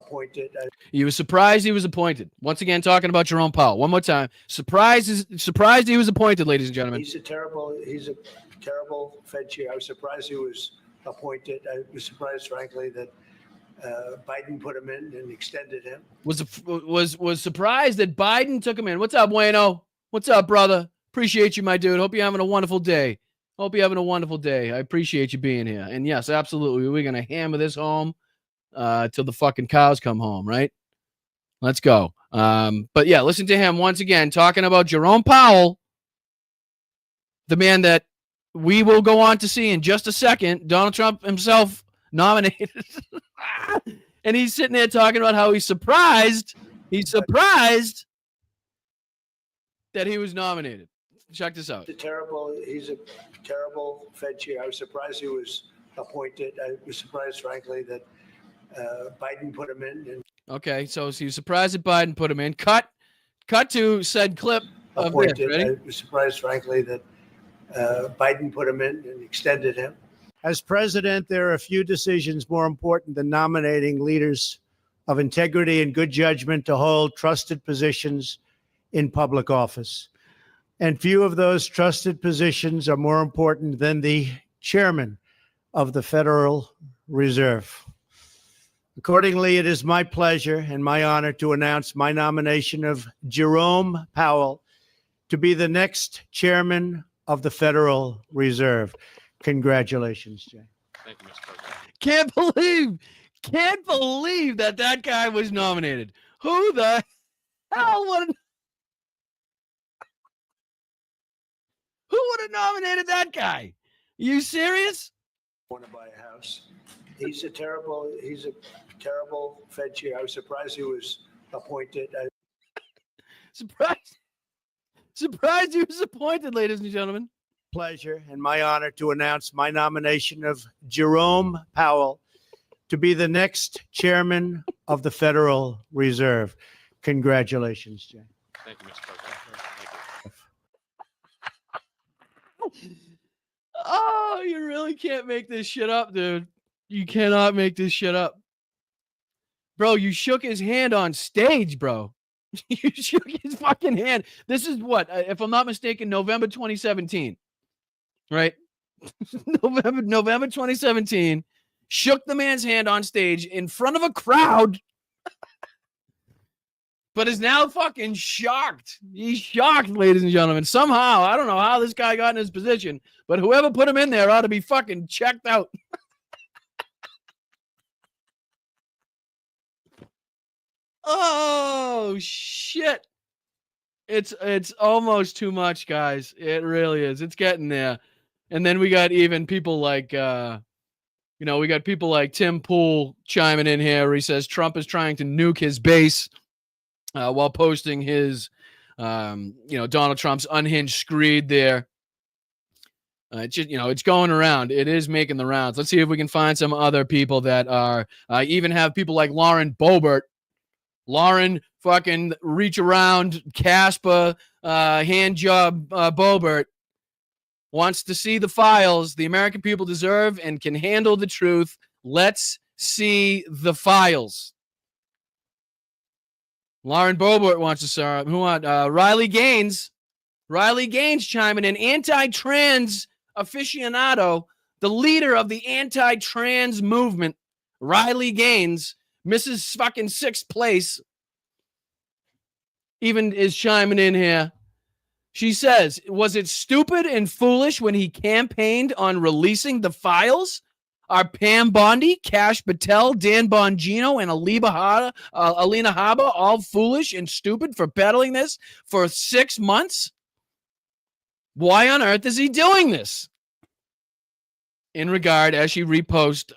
appointed. You were surprised he was appointed. Once again, talking about Jerome Powell. One more time. Surprised he was appointed, ladies and gentlemen. He's a terrible Fed chair. I was surprised he was appointed. I was surprised, frankly, that Biden put him in and extended him. Was surprised that Biden took him in. What's up, Wayno? What's up, brother? Appreciate you, my dude. Hope you're having a wonderful day. I appreciate you being here. And yes, absolutely. We're going to hammer this home till the fucking cows come home, right? Let's go. But yeah, listen to him once again talking about Jerome Powell, the man that we will go on to see in just a second. Donald Trump himself nominated. And he's sitting there talking about how he's surprised that he was nominated. Check this out. He's a terrible Fed chair. I was surprised he was appointed. I was surprised, frankly, that Biden put him in. Okay, so he was surprised that Biden put him in. Cut to said clip of this. Ready? I was surprised, frankly, that Biden put him in and extended him. As president, there are a few decisions more important than nominating leaders of integrity and good judgment to hold trusted positions in public office. And few of those trusted positions are more important than the chairman of the Federal Reserve. Accordingly, it is my pleasure and my honor to announce my nomination of Jerome Powell to be the next chairman of the Federal Reserve. Congratulations, Jay. Thank you, Mr. President. Can't believe that guy was nominated. Who the hell who would have nominated that guy? You serious? Want to buy a house? He's a terrible Fed chair. I was surprised he was appointed. Surprised he was appointed, ladies and gentlemen. Pleasure and my honor to announce my nomination of Jerome Powell to be the next chairman of the Federal Reserve. Congratulations, Jay. Thank you, Mr. President. Oh, you really can't make this shit up, dude. You cannot make this shit up. Bro, you shook his hand on stage, bro. You shook his fucking hand. This is what, if I'm not mistaken, November 2017. Right? November 2017. Shook the man's hand on stage in front of a crowd. But is now fucking shocked. He's shocked, ladies and gentlemen. Somehow, I don't know how this guy got in his position, but whoever put him in there ought to be fucking checked out. Oh, shit. It's almost too much, guys. It really is. It's getting there. And then we got even people like, we got people like Tim Pool chiming in here where he says Trump is trying to nuke his base. While posting his, Donald Trump's unhinged screed there. It's going around. It is making the rounds. Let's see if we can find some other people that are, even have people like Lauren Boebert. Lauren fucking reach around Casper, hand job Boebert. Wants to see the files the American people deserve and can handle the truth. Let's see the files. Lauren Boebert wants to start. Riley Gaines. Riley Gaines chiming in. Anti-trans aficionado, the leader of the anti-trans movement. Riley Gaines, Mrs. fucking sixth place, even is chiming in here. She says, was it stupid and foolish when he campaigned on releasing the files? Are Pam Bondi, Kash Patel, Dan Bongino, and Alina Habba all foolish and stupid for peddling this for 6 months? Why on earth is he doing this? In regard, as she reposts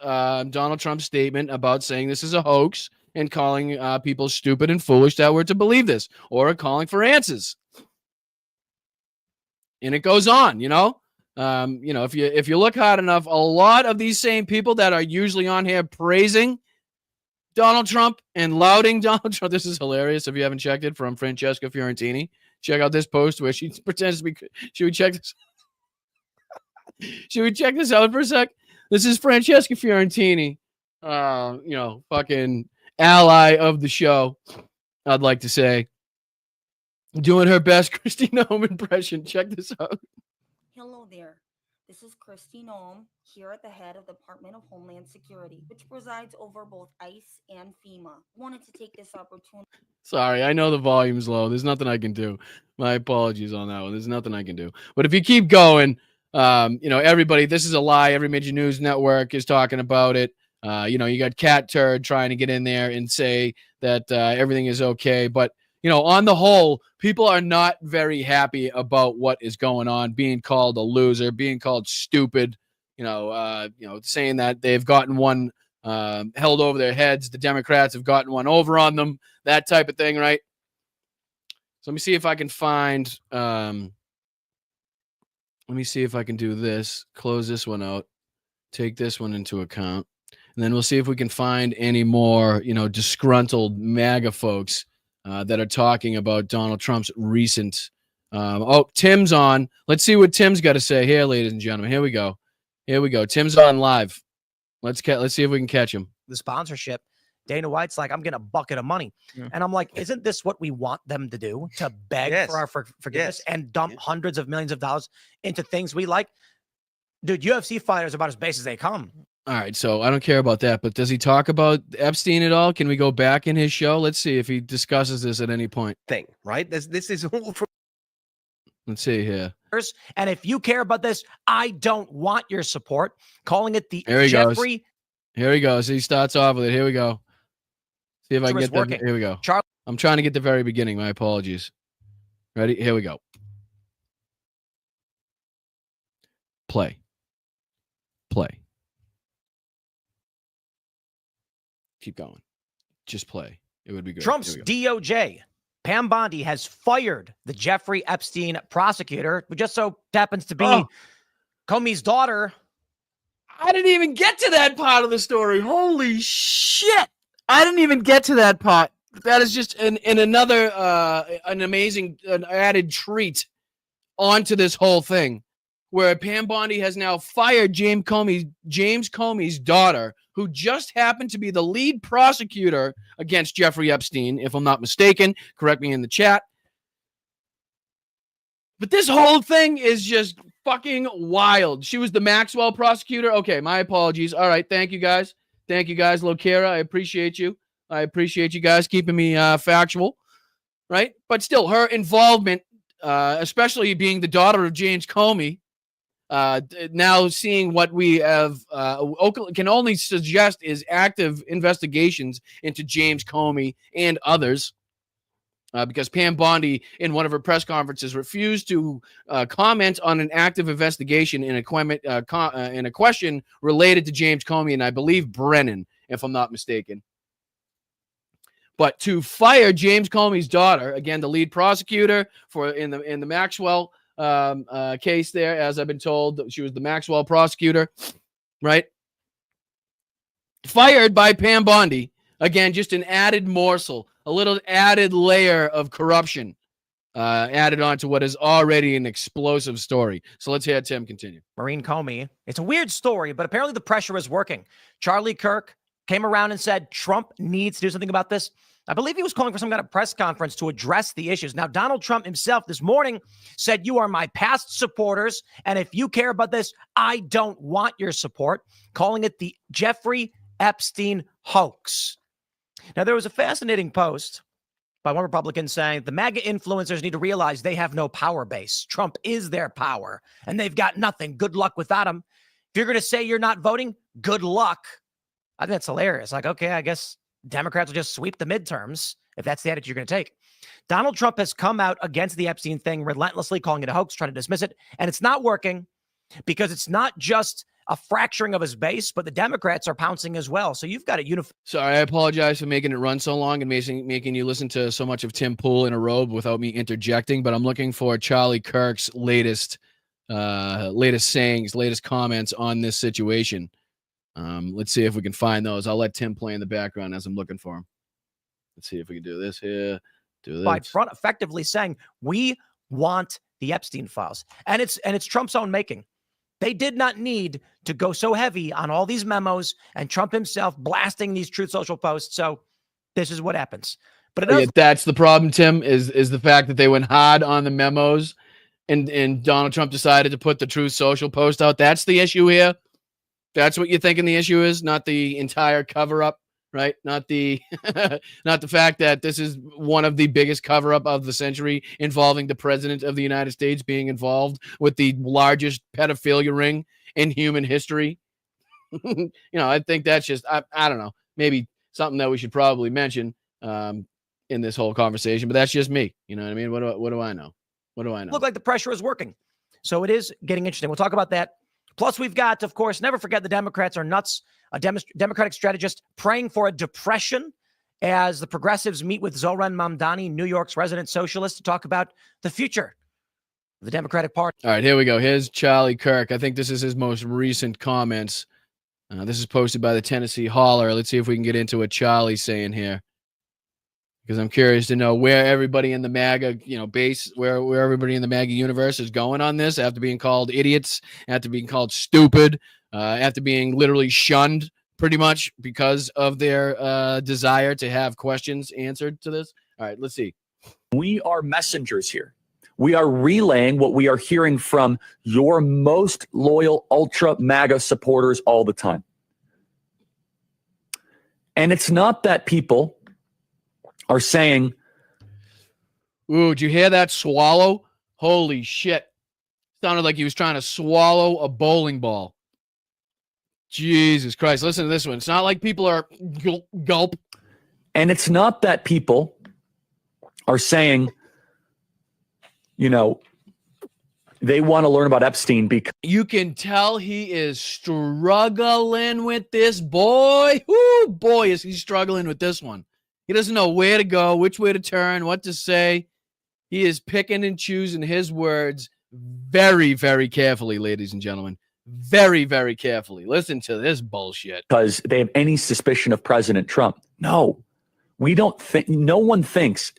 Donald Trump's statement about saying this is a hoax and calling people stupid and foolish that were to believe this, or calling for answers. And it goes on, if you look hard enough, a lot of these same people that are usually on here praising Donald Trump and lauding Donald Trump. This is hilarious. If you haven't checked it, from Francesca Fiorentini, check out this post where she pretends to be. Should we check this? Should we check this out for a sec? This is Francesca Fiorentini, fucking ally of the show, I'd like to say, doing her best Christine Nome impression. Check this out. Hello there. This is Christy Nome, here at the head of the Department of Homeland Security, which presides over both ICE and FEMA. Wanted to take this opportunity. Sorry, I know the volume's low. There's nothing I can do. My apologies on that one. There's nothing I can do. But if you keep going, everybody, this is a lie. Every major news network is talking about it. You got Cat Turd trying to get in there and say that everything is okay. But on the whole, people are not very happy about what is going on, being called a loser, being called stupid, saying that they've gotten one held over their heads. The Democrats have gotten one over on them, that type of thing, right? So let me see if I can find, let me see if I can do this, close this one out, take this one into account, and then we'll see if we can find any more, disgruntled MAGA folks that are talking about Donald Trump's recent. Tim's on. Let's see what Tim's got to say here, ladies and gentlemen. Here we go. Tim's on live. Let's see if we can catch him. The sponsorship Dana White's like, I'm getting a bucket of money. Yeah. And I'm like, isn't this what we want them to do? To beg Yes. for our forgiveness Yes. and dump hundreds of millions of dollars into things we like? Dude, UFC fighters are about as base as they come. All right, so I don't care about that, but does he talk about Epstein at all? Can we go back in his show? Let's see if he discusses this at any point. Thing, right? This is all from. Let's see here. And if you care about this, I don't want your support. Calling it the Here he Jeffrey. goes. Here he goes. He starts off with it. Here we go. See if I can get that. Here we go. I'm trying to get the very beginning. My apologies. Ready? Here we go. Play. Keep going. Just play. It would be good. Trump's DOJ, Pam Bondi, has fired the Jeffrey Epstein prosecutor, who just so happens to be Comey's daughter. I didn't even get to that part of the story. Holy shit. I didn't even get to that part. That is just another an amazing added treat onto this whole thing, where Pam Bondi has now fired James Comey's daughter, who just happened to be the lead prosecutor against Jeffrey Epstein, if I'm not mistaken. Correct me in the chat. But this whole thing is just fucking wild. She was the Maxwell prosecutor. Okay, my apologies. All right, thank you guys. Thank you guys, Lokera. I appreciate you. I appreciate you guys keeping me factual, right? But still, her involvement, especially being the daughter of James Comey, now seeing what we have can only suggest is active investigations into James Comey and others, because Pam Bondi, in one of her press conferences, refused to comment on an active investigation in a question related to James Comey and I believe Brennan, if I'm not mistaken. But to fire James Comey's daughter, again, the lead prosecutor in the Maxwell case there, as I've been told, she was the Maxwell prosecutor, right? Fired by Pam Bondi. Again, just an added morsel, a little added layer of corruption added on to what is already an explosive story. So let's hear Tim continue. Maureen Comey. It's a weird story, but apparently the pressure is working. Charlie Kirk came around and said Trump needs to do something about this. I believe he was calling for some kind of press conference to address the issues. Now, Donald Trump himself this morning said, you are my past supporters, and if you care about this, I don't want your support, calling it the Jeffrey Epstein hoax. Now, there was a fascinating post by one Republican saying the MAGA influencers need to realize they have no power base. Trump is their power, and they've got nothing. Good luck without him. If you're going to say you're not voting, good luck. I think that's hilarious. Like, okay, I guess Democrats will just sweep the midterms if that's the attitude you're going to take. Donald Trump has come out against the Epstein thing relentlessly, calling it a hoax, trying to dismiss it. And it's not working because it's not just a fracturing of his base, but the Democrats are pouncing as well. So you've got a uniform. Sorry, I apologize for making it run so long and making you listen to so much of Tim Pool in a robe without me interjecting. But I'm looking for Charlie Kirk's latest sayings, latest comments on this situation. Let's see if we can find those. I'll let Tim play in the background as I'm looking for him. Let's see if we can do this here. Do this. By front, effectively saying we want the Epstein files, and it's Trump's own making. They did not need to go so heavy on all these memos and Trump himself blasting these Truth Social posts. So this is what happens. But that's the problem, Tim, is the fact that they went hard on the memos, and Donald Trump decided to put the Truth Social post out. That's the issue here. That's what you're thinking the issue is, not the entire cover-up, right? Not the not the fact that this is one of the biggest cover-up of the century involving the president of the United States being involved with the largest pedophilia ring in human history. I think that's just, I don't know, maybe something that we should probably mention in this whole conversation, but that's just me. You know what I mean? What do I know? What do I know? Look like the pressure is working. So it is getting interesting. We'll talk about that. Plus, we've got, of course, never forget the Democrats are nuts. A Democratic strategist praying for a depression as the progressives meet with Zohran Mamdani, New York's resident socialist, to talk about the future of the Democratic Party. All right, here we go. Here's Charlie Kirk. I think this is his most recent comments. This is posted by the Tennessee Holler. Let's see if we can get into what Charlie's saying here, because I'm curious to know where everybody in the MAGA, base, where everybody in the MAGA universe is going on this after being called idiots, after being called stupid, after being literally shunned pretty much because of their desire to have questions answered to this. All right, let's see. We are messengers here. We are relaying what we are hearing from your most loyal ultra MAGA supporters all the time. And it's not that people are saying, ooh, did you hear that swallow? Holy shit. Sounded like he was trying to swallow a bowling ball. Jesus Christ. Listen to this one. It's not like people are gulp. And it's not that people are saying, you know, they want to learn about Epstein because you can tell he is struggling with this, boy. Whoo, boy, is he struggling with this one. He doesn't know where to go, which way to turn, what to say. He is picking and choosing his words very, very carefully, ladies and gentlemen. Very, very carefully. Listen to this bullshit. Because they have any suspicion of President Trump. No, we don't think, no one thinks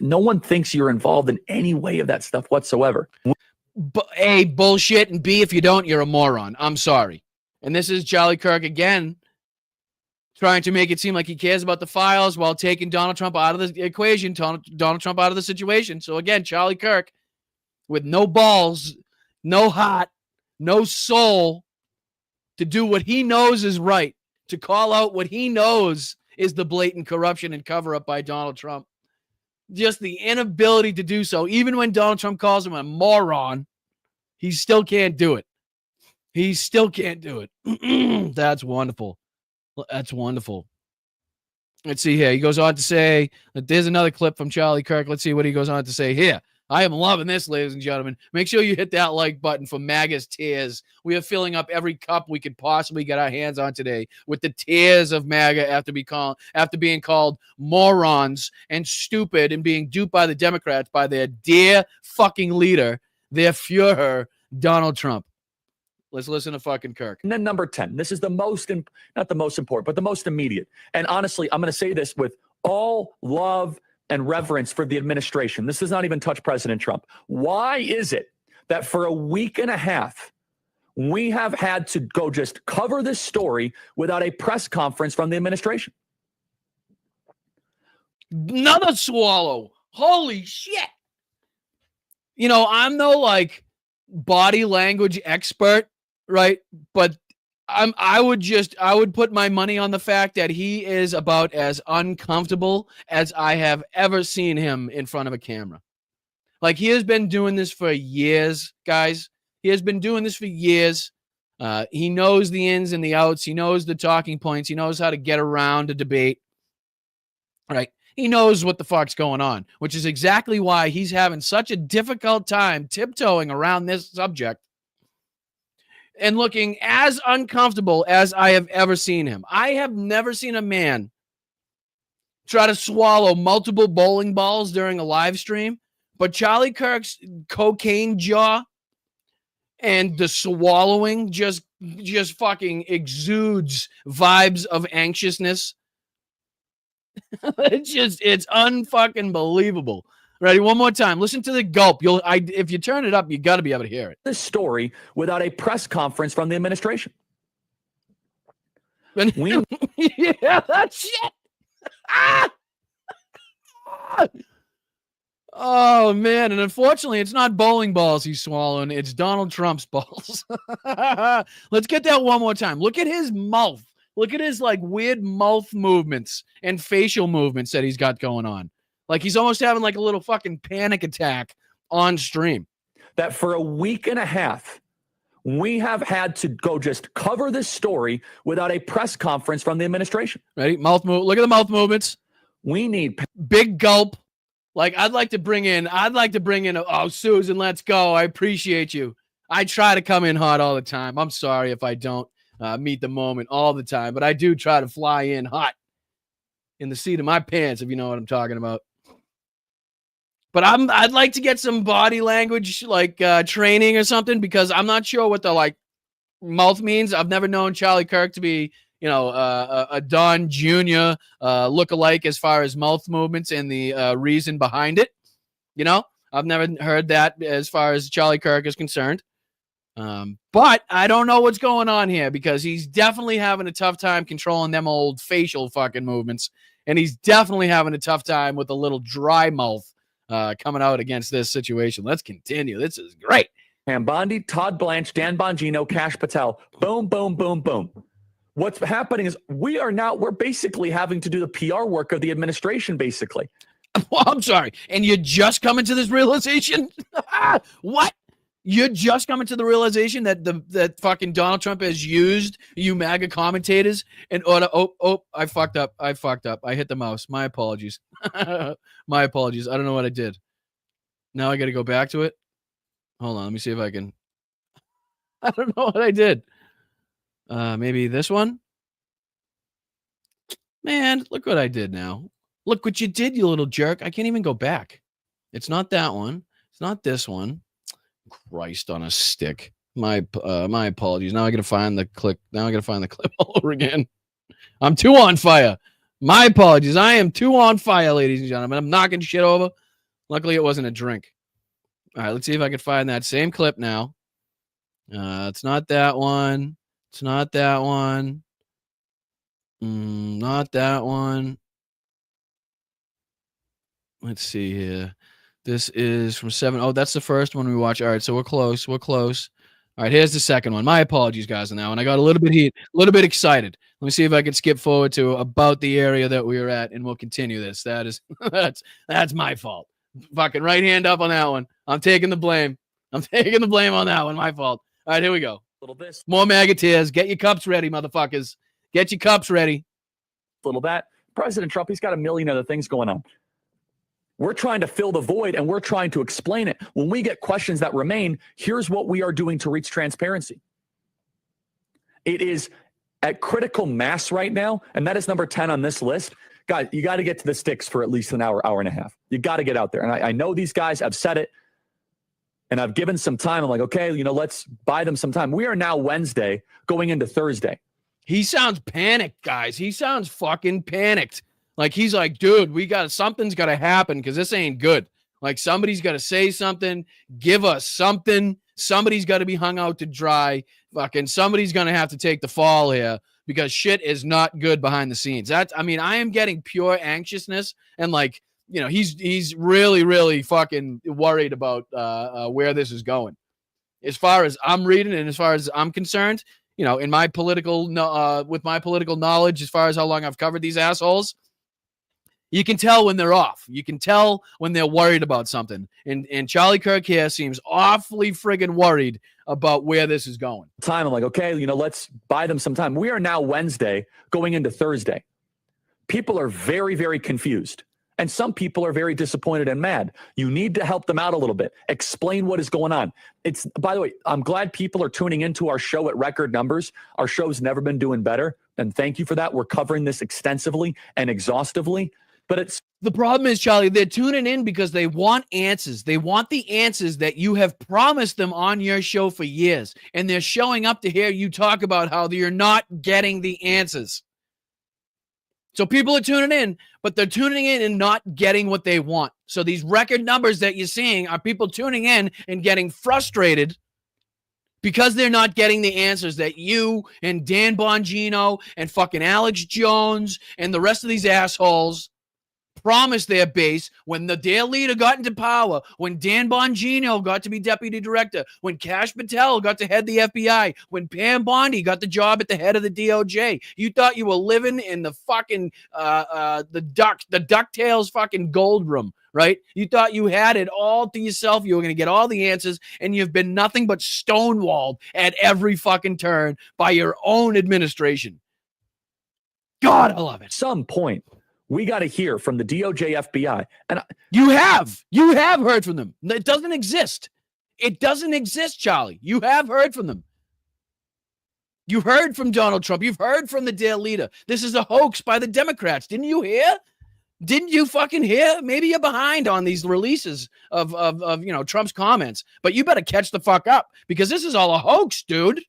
you're involved in any way of that stuff whatsoever. A, bullshit, and B, if you don't, you're a moron. I'm sorry. And this is Charlie Kirk again, trying to make it seem like he cares about the files while taking Donald Trump out of the equation, Donald Trump out of the situation. So again, Charlie Kirk, with no balls, no heart, no soul, to do what he knows is right, to call out what he knows is the blatant corruption and cover-up by Donald Trump. Just the inability to do so. Even when Donald Trump calls him a moron, he still can't do it. He still can't do it. That's wonderful. That's wonderful. Let's see here. He goes on to say that there's another clip from Charlie Kirk. Let's see what he goes on to say here. I am loving this, ladies and gentlemen. Make sure you hit that like button for MAGA's tears. We are filling up every cup we could possibly get our hands on today with the tears of MAGA after being called morons and stupid and being duped by the Democrats, by their dear fucking leader, their Führer, Donald Trump. Let's listen to fucking Kirk. And then number 10. This is the most, not the most important, but the most immediate. And honestly, I'm going to say this with all love and reverence for the administration. This does not even touch President Trump. Why is it that for a week and a half, we have had to go just cover this story without a press conference from the administration? Another swallow. Holy shit. You know, I'm no like body language expert, right? But I would put my money on the fact that he is about as uncomfortable as I have ever seen him in front of a camera. Like, he has been doing this for years, guys. He has been doing this for years. He knows the ins and the outs. He knows the talking points. He knows how to get around a debate. Right? He knows what the fuck's going on, which is exactly why he's having such a difficult time tiptoeing around this subject and looking as uncomfortable as I have ever seen him. I have never seen a man try to swallow multiple bowling balls during a live stream, but Charlie Kirk's cocaine jaw and the swallowing just fucking exudes vibes of anxiousness. It's unfucking believable. Ready? One more time. Listen to the gulp. If you turn it up, you got to be able to hear it. This story without a press conference from the administration. Yeah, that shit. Oh, man. And unfortunately, it's not bowling balls he's swallowing. It's Donald Trump's balls. Let's get that one more time. Look at his mouth. Look at his like weird mouth movements and facial movements that he's got going on. Like he's almost having like a little fucking panic attack on stream. That for a week and a half, we have had to go just cover this story without a press conference from the administration. Ready? Mouth move. Look at the mouth movements. We need big gulp. Like I'd like to bring in, oh, Susan, let's go. I appreciate you. I try to come in hot all the time. I'm sorry if I don't meet the moment all the time, but I do try to fly in hot in the seat of my pants, if you know what I'm talking about. But I'd like to get some body language like training or something, because I'm not sure what the like mouth means. I've never known Charlie Kirk to be, a Don Jr. Look-alike as far as mouth movements and the reason behind it. I've never heard that as far as Charlie Kirk is concerned. But I don't know what's going on here because he's definitely having a tough time controlling them old facial fucking movements. And he's definitely having a tough time with a little dry mouth coming out against this situation. Let's continue. This is great. Pam Bondi, Todd Blanche, Dan Bongino, Kash Patel. Boom, boom, boom, boom. What's happening is we're basically having to do the PR work of the administration, basically. Well, I'm sorry. And you're just coming to this realization? What? You're just coming to the realization that that fucking Donald Trump has used you MAGA commentators in order. I fucked up. I hit the mouse. My apologies. My apologies. I don't know what I did. Now I got to go back to it. Hold on. Let me see if I can. I don't know what I did. Maybe this one. Man, look what I did now. Look what you did, you little jerk. I can't even go back. It's not that one. It's not this one. Christ on a stick. My apologies. Now I gotta find the clip. Now I gotta find the clip all over again. I'm too on fire. My apologies. I am too on fire, ladies and gentlemen. I'm knocking shit over. Luckily, it wasn't a drink. All right, let's see if I can find that same clip now. It's not that one. It's not that one. Not that one. Let's see here. This is from 7. Oh, that's the first one we watch. All right, so we're close. We're close. All right, here's the second one. My apologies, guys, on that one. I got a little bit excited. Let me see if I can skip forward to about the area that we were at, and we'll continue this. That is that's my fault. Fucking right hand up on that one. I'm taking the blame. I'm taking the blame on that one. My fault. All right, here we go. Little this. More MAGA tears. Get your cups ready, motherfuckers. Get your cups ready. Little that. President Trump, he's got a million other things going on. We're trying to fill the void and we're trying to explain it. When we get questions that remain, here's what we are doing to reach transparency. It is at critical mass right now, and that is number 10 on this list. Guys, you got to get to the sticks for at least an hour, hour and a half. You got to get out there. And I know these guys, I've said it, and I've given some time. I'm like, okay, let's buy them some time. We are now Wednesday going into Thursday. He sounds panicked, guys. He sounds fucking panicked. Like, he's like, dude, something's got to happen because this ain't good. Like, somebody's got to say something, give us something. Somebody's got to be hung out to dry. Fucking somebody's going to have to take the fall here because shit is not good behind the scenes. I am getting pure anxiousness and like, he's really, really fucking worried about where this is going. As far as I'm reading and as far as I'm concerned, in my political, with my political knowledge, as far as how long I've covered these assholes, you can tell when they're off. You can tell when they're worried about something. And Charlie Kirk here seems awfully friggin' worried about where this is going. I'm like, okay, let's buy them some time. We are now Wednesday going into Thursday. People are very, very confused. And some people are very disappointed and mad. You need to help them out a little bit. Explain what is going on. By the way, I'm glad people are tuning into our show at record numbers. Our show's never been doing better. And thank you for that. We're covering this extensively and exhaustively. But the problem is, Charlie, they're tuning in because they want answers. They want the answers that you have promised them on your show for years. And they're showing up to hear you talk about how you're not getting the answers. So people are tuning in, but they're tuning in and not getting what they want. So these record numbers that you're seeing are people tuning in and getting frustrated because they're not getting the answers that you and Dan Bongino and fucking Alex Jones and the rest of these assholes promised their base when their leader got into power, when Dan Bongino got to be deputy director, when Kash Patel got to head the FBI, when Pam Bondi got the job at the head of the DOJ. You thought you were living in the fucking the DuckTales fucking gold room, right? You thought you had it all to yourself. You were going to get all the answers, and you've been nothing but stonewalled at every fucking turn by your own administration. God, I love it. Some point, we got to hear from the DOJ, FBI. And you have heard from them. It doesn't exist. It doesn't exist, Charlie. You have heard from them. You heard from Donald Trump. You've heard from the dear leader. This is a hoax by the Democrats. Didn't you hear? Didn't you fucking hear? Maybe you're behind on these releases of Trump's comments, but you better catch the fuck up because this is all a hoax, dude.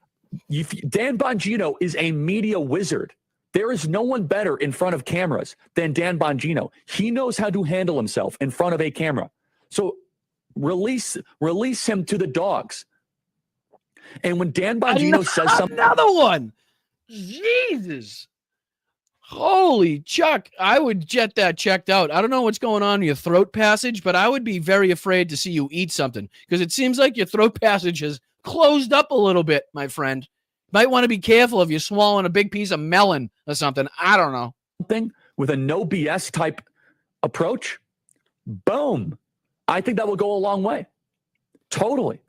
Dan Bongino is a media wizard. There is no one better in front of cameras than Dan Bongino. He knows how to handle himself in front of a camera. So release him to the dogs. And when Dan Bongino says something, another one. Jesus. Holy Chuck. I would get that checked out. I don't know what's going on in your throat passage, but I would be very afraid to see you eat something because it seems like your throat passage has closed up a little bit, my friend. Might want to be careful if you're swallowing a big piece of melon or something. I don't know. Something with a no BS type approach, boom. I think that will go a long way. Totally.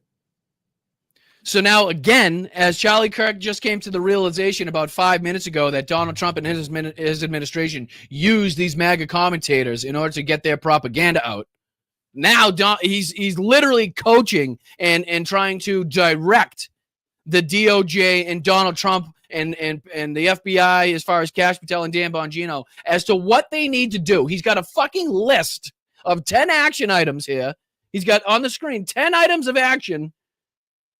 So now, again, as Charlie Kirk just came to the realization about 5 minutes ago that Donald Trump and his administration used these MAGA commentators in order to get their propaganda out. Now he's literally coaching and trying to direct the DOJ and Donald Trump and the FBI as far as Kash Patel and Dan Bongino as to what they need to do. He's got a fucking list of 10 action items here. He's got on the screen 10 items of action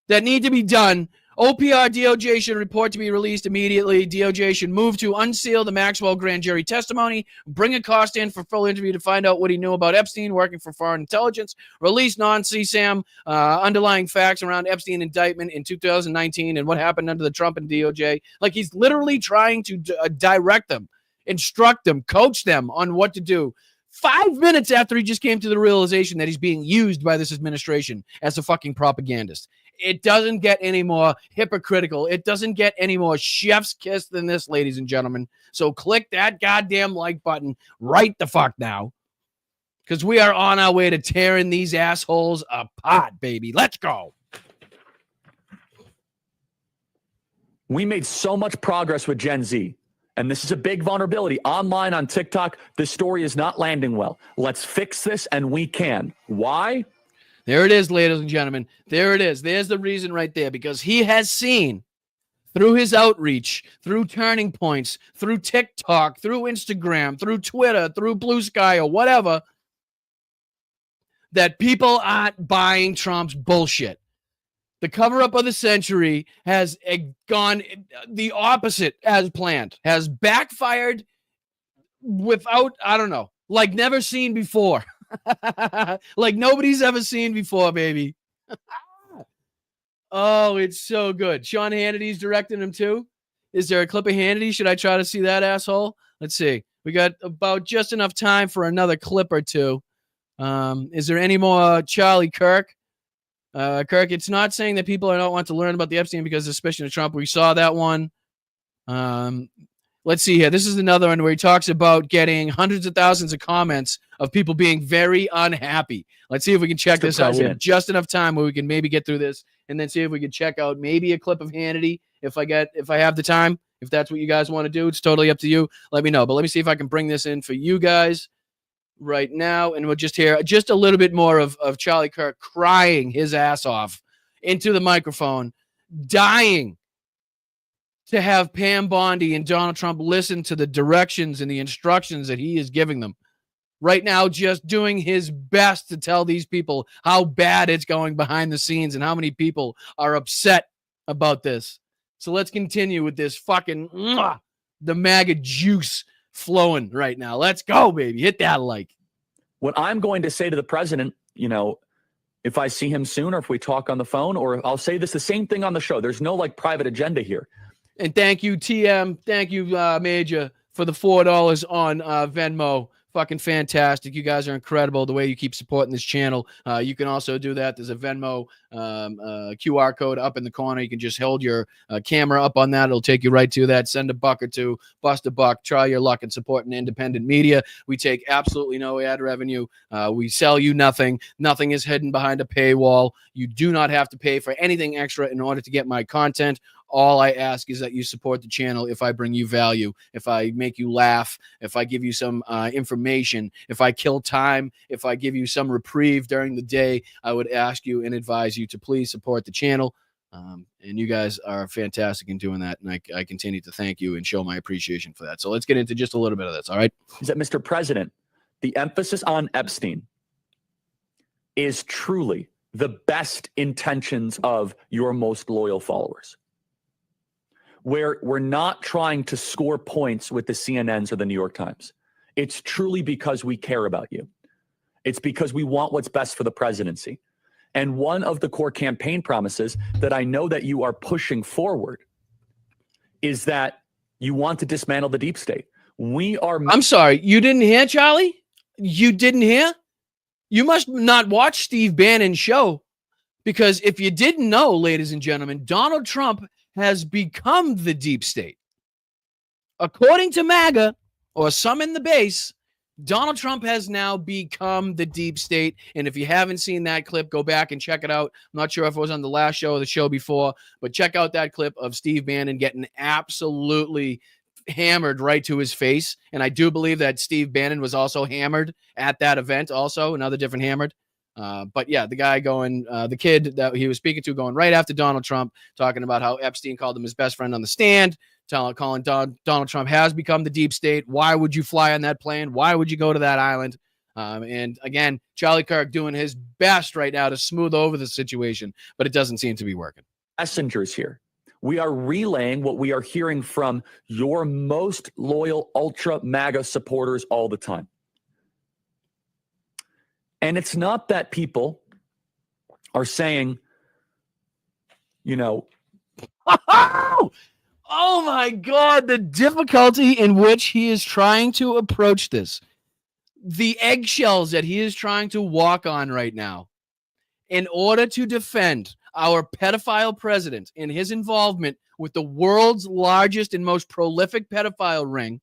that need to be done. OPR DOJ should report to be released immediately. DOJ should move to unseal the Maxwell grand jury testimony, bring Acosta in for full interview to find out what he knew about Epstein working for foreign intelligence, release non-CSAM underlying facts around Epstein indictment in 2019 and what happened under the Trump and DOJ. Like he's literally trying to direct them, instruct them, coach them on what to do. 5 minutes after he just came to the realization that he's being used by this administration as a fucking propagandist. It doesn't get any more hypocritical. It doesn't get any more chef's kiss than this, ladies and gentlemen. So click that goddamn like button right the fuck now. Because we are on our way to tearing these assholes apart, baby. Let's go. We made so much progress with Gen Z. And this is a big vulnerability. Online on TikTok, this story is not landing well. Let's fix this, and we can. Why? There it is, ladies and gentlemen. There it is. There's the reason right there. Because he has seen through his outreach, through turning points, through TikTok, through Instagram, through Twitter, through Blue Sky or whatever, that people aren't buying Trump's bullshit. The cover-up of the century has gone the opposite as planned, has backfired without, I don't know, like never seen before. Like nobody's ever seen before, baby. Oh, it's so good. Sean Hannity's directing him too. Is there a clip of Hannity? Should I try to see that asshole? Let's see. We got about just enough time for another clip or two. Is there any more Charlie Kirk? Kirk, it's not saying that people don't want to learn about the Epstein because of suspicion of Trump. We saw that one. Let's see here. This is another one where he talks about getting hundreds of thousands of comments of people being very unhappy. Let's see if we can check this out. We have just enough time where we can maybe get through this and then see if we can check out maybe a clip of Hannity if I have the time. If that's what you guys want to do, it's totally up to you. Let me know. But let me see if I can bring this in for you guys right now, and we'll just hear just a little bit more of Charlie Kirk crying his ass off into the microphone, dying to have Pam Bondi and Donald Trump listen to the directions and the instructions that he is giving them. Right now, just doing his best to tell these people how bad it's going behind the scenes and how many people are upset about this. So let's continue with this fucking the MAGA juice flowing right now. Let's go, baby. Hit that like. What I'm going to say to the president, you know, if I see him soon or if we talk on the phone, or I'll say this the same thing on the show. There's no like private agenda here. And thank you, TM. Thank you, Major, for the $4 on Venmo. Fucking fantastic. You guys are incredible the way you keep supporting this channel. You can also do that. There's a Venmo QR code up in the corner. You can just hold your camera up on that. It'll take you right to that. Send a buck or two, bust a buck, try your luck in supporting independent media. We take absolutely no ad revenue. We sell you nothing. Nothing is hidden behind a paywall. You do not have to pay for anything extra in order to get my content. All I ask is that you support the channel if I bring you value, if I make you laugh, if I give you some information, if I kill time, if I give you some reprieve during the day. I would ask you and advise you to please support the channel. And you guys are fantastic in doing that. And I continue to thank you and show my appreciation for that. So let's get into just a little bit of this. All right. Is that, Mr. President, the emphasis on Epstein is truly the best intentions of your most loyal followers. Where we're not trying to score points with the CNNs or the New York Times. It's truly because we care about you. It's because we want what's best for the presidency. And one of the core campaign promises that I know that you are pushing forward is that you want to dismantle the deep state. I'm sorry, you didn't hear, Charlie? You didn't hear? You must not watch Steve Bannon's show, because if you didn't know, ladies and gentlemen, Donald Trump has become the deep state. According to MAGA, or some in the base, Donald Trump has now become the deep state. And if you haven't seen that clip, go back and check it out. I'm not sure if it was on the last show or the show before, but check out that clip of Steve Bannon getting absolutely hammered right to his face. And I do believe that Steve Bannon was also hammered at that event, also another different hammered. But yeah, the guy going, the kid that he was speaking to going right after Donald Trump, talking about how Epstein called him his best friend on the stand, calling Donald Trump has become the deep state. Why would you fly on that plane? Why would you go to that island? And again, Charlie Kirk doing his best right now to smooth over the situation, but it doesn't seem to be working. Messengers here. We are relaying what we are hearing from your most loyal ultra MAGA supporters all the time. And it's not that people are saying, oh my God, the difficulty in which he is trying to approach this, the eggshells that he is trying to walk on right now in order to defend our pedophile president and his involvement with the world's largest and most prolific pedophile ring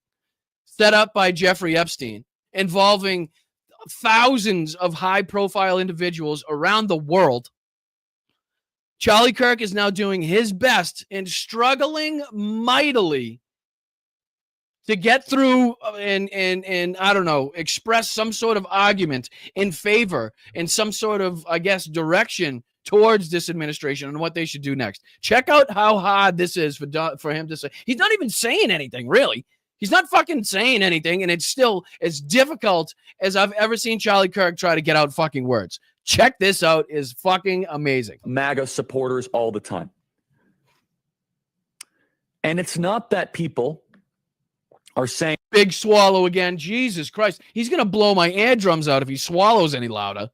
set up by Jeffrey Epstein, involving thousands of high-profile individuals around the world. Charlie Kirk is now doing his best and struggling mightily to get through and I don't know, express some sort of argument in favor and some sort of, I guess, direction towards this administration and what they should do next. Check out how hard this is for him to say. He's not even saying anything, really. He's not fucking saying anything, and it's still as difficult as I've ever seen Charlie Kirk try to get out fucking words. Check this out. Is fucking amazing. MAGA supporters all the time. And it's not that people are saying... Big swallow again. Jesus Christ. He's going to blow my eardrums out if he swallows any louder.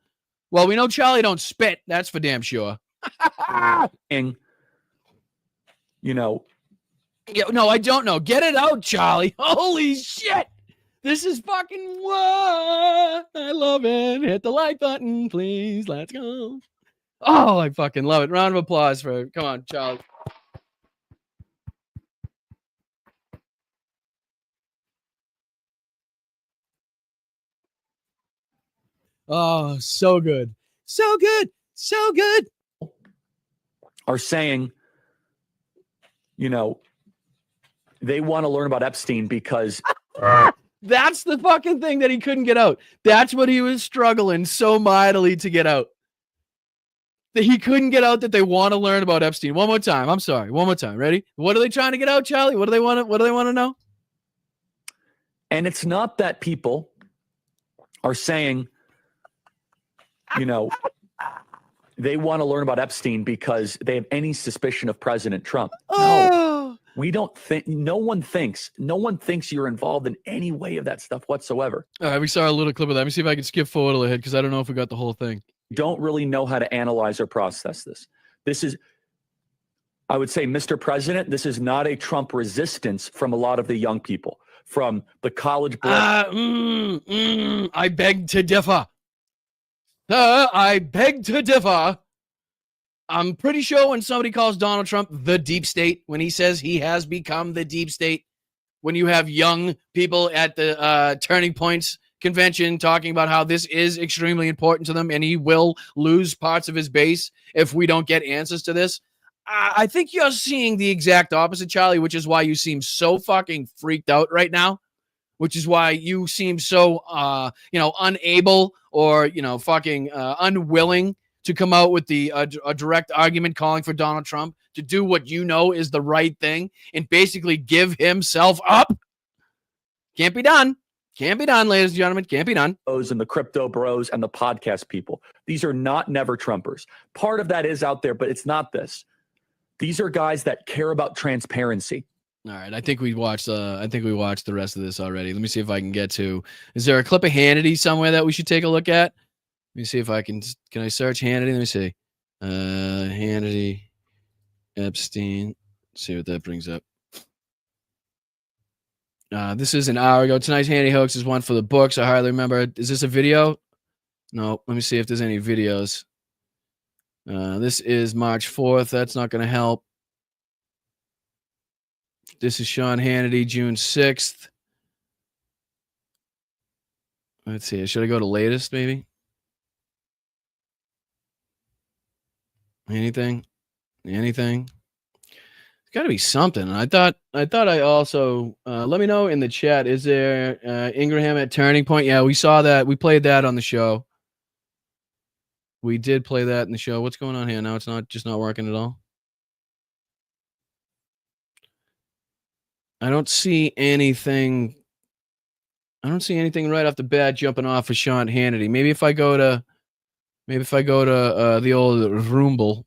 Well, we know Charlie don't spit. That's for damn sure. Yeah, no, I don't know. Get it out, Charlie. Holy shit. This is fucking what? I love it. Hit the like button, please. Let's go. Oh, I fucking love it. Round of applause for it. Come on, Charlie. Oh, so good. So good. So good. Are saying, they want to learn about Epstein because... That's the fucking thing that he couldn't get out. That's what he was struggling so mightily to get out. That he couldn't get out that they want to learn about Epstein. One more time. I'm sorry. One more time. Ready? What are they trying to get out, Charlie? What do they want to know? And it's not that people are saying, they want to learn about Epstein because they have any suspicion of President Trump. No, we don't think, no one thinks you're involved in any way of that stuff whatsoever. All right, we saw a little clip of that. Let me see if I can skip forward a little bit because I don't know if we got the whole thing. Don't really know how to analyze or process this. This is, I would say, Mr. President, this is not a Trump resistance from a lot of the young people, from the college. I beg to differ. I beg to differ. I'm pretty sure when somebody calls Donald Trump the deep state, when he says he has become the deep state, when you have young people at the Turning Points convention talking about how this is extremely important to them and he will lose parts of his base if we don't get answers to this, I think you're seeing the exact opposite, Charlie, which is why you seem so fucking freaked out right now, which is why you seem so, unable or, fucking unwilling to come out with a direct argument calling for Donald Trump to do what you know is the right thing and basically give himself up. Can't be done. Can't be done, ladies and gentlemen. Can't be done. And the crypto bros and the podcast people. These are not never Trumpers. Part of that is out there, but it's not this. These are guys that care about transparency. All right, I think we watched the rest of this already. Let me see if I can get to. Is there a clip of Hannity somewhere that we should take a look at? me see if I can I search Hannity? Let me see. Hannity, Epstein. See what that brings up. This is an hour ago. Tonight's Hannity hoax is one for the books. I hardly remember. Is this a video? No. Let me see if there's any videos. This is March 4th. That's not going to help. This is Sean Hannity, June 6th. Let's see. Should I go to latest, maybe? Anything? There's got to be something. I thought I also let me know in the chat. Is there Ingraham at Turning Point? Yeah, we saw that. We played that on the show. We did play that in the show. What's going on here? Now it's not working at all. I don't see anything. Right off the bat jumping off of Sean Hannity. Maybe if I go to the old Rumble,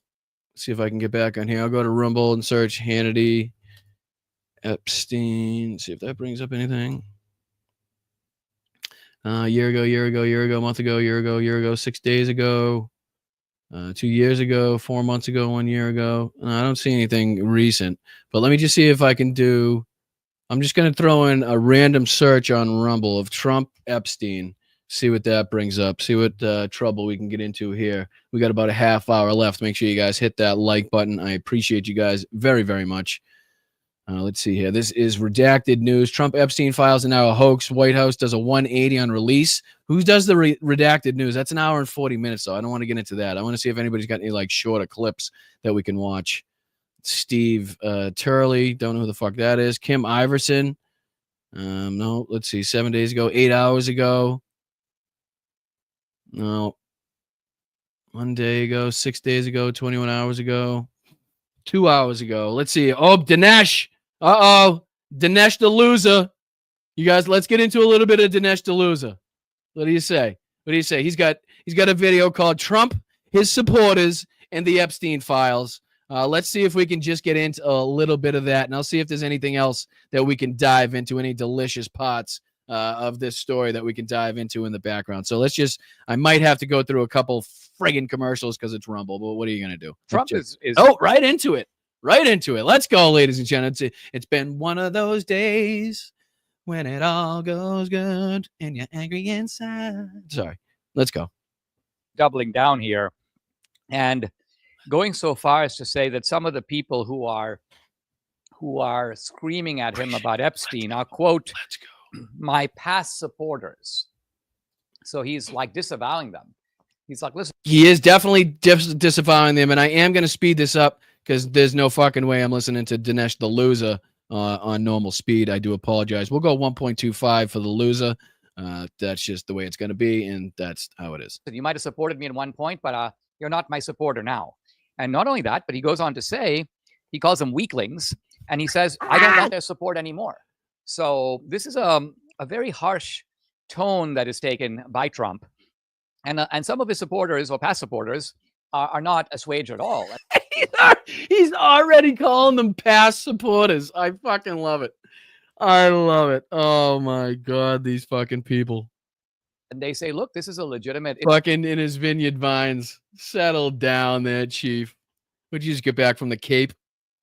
see if I can get back on here. I'll go to Rumble and search Hannity, Epstein. See if that brings up anything. Year ago, month ago, 6 days ago, 2 years ago, 4 months ago, 1 year ago. I don't see anything recent, but let me just see if I can do. I'm just going to throw in a random search on Rumble of Trump Epstein. See what that brings up. See what trouble we can get into here. We got about a half hour left. Make sure you guys hit that like button. I appreciate you guys very, very much. Let's see here. This is redacted news. Trump Epstein files are now a hoax. White House does a 180 on release. Who does the redacted news? That's an hour and 40 minutes, though. I don't want to get into that. I want to see if anybody's got any shorter clips that we can watch. Steve Turley. Don't know who the fuck that is. Kim Iverson. No, let's see. 7 days ago. 8 hours ago. No. 1 day ago. 6 days ago. 21 hours ago. 2 hours ago. Let's see. Oh, Dinesh. Dinesh the loser. You guys, let's get into a little bit of Dinesh the loser. What do you say? He's got a video called Trump, His Supporters, and the Epstein Files. Let's see if we can just get into a little bit of that, and I'll see if there's anything else that we can dive into, any delicious parts of this story that we can dive into in the background. So I might have to go through a couple friggin' commercials because it's Rumble, but what are you going to do? Trump is right into it. Let's go, ladies and gentlemen. It's been one of those days when it all goes good and you're angry inside. Sorry. Let's go. doubling down here and going so far as to say that some of the people who are screaming at him about Epstein are, quote, my past supporters. So he's disavowing them. He's like, listen. He is definitely disavowing them, and I am going to speed this up because there's no fucking way I'm listening to Dinesh the loser on normal speed. I do apologize. We'll go 1.25 for the loser. That's just the way it's going to be, and that's how it is. You might have supported me at one point, but you're not my supporter now. And not only that, but he goes on to say, he calls them weaklings, and he says, I don't want their support anymore. So this is a very harsh tone that is taken by Trump. And some of his supporters or past supporters are not assuaged at all. He's already calling them past supporters. I fucking love it. I love it. Oh my God, these fucking people. And they say, look, this is a legitimate. Fucking in his vineyard vines. Settle down there, Chief. Would you just get back from the Cape?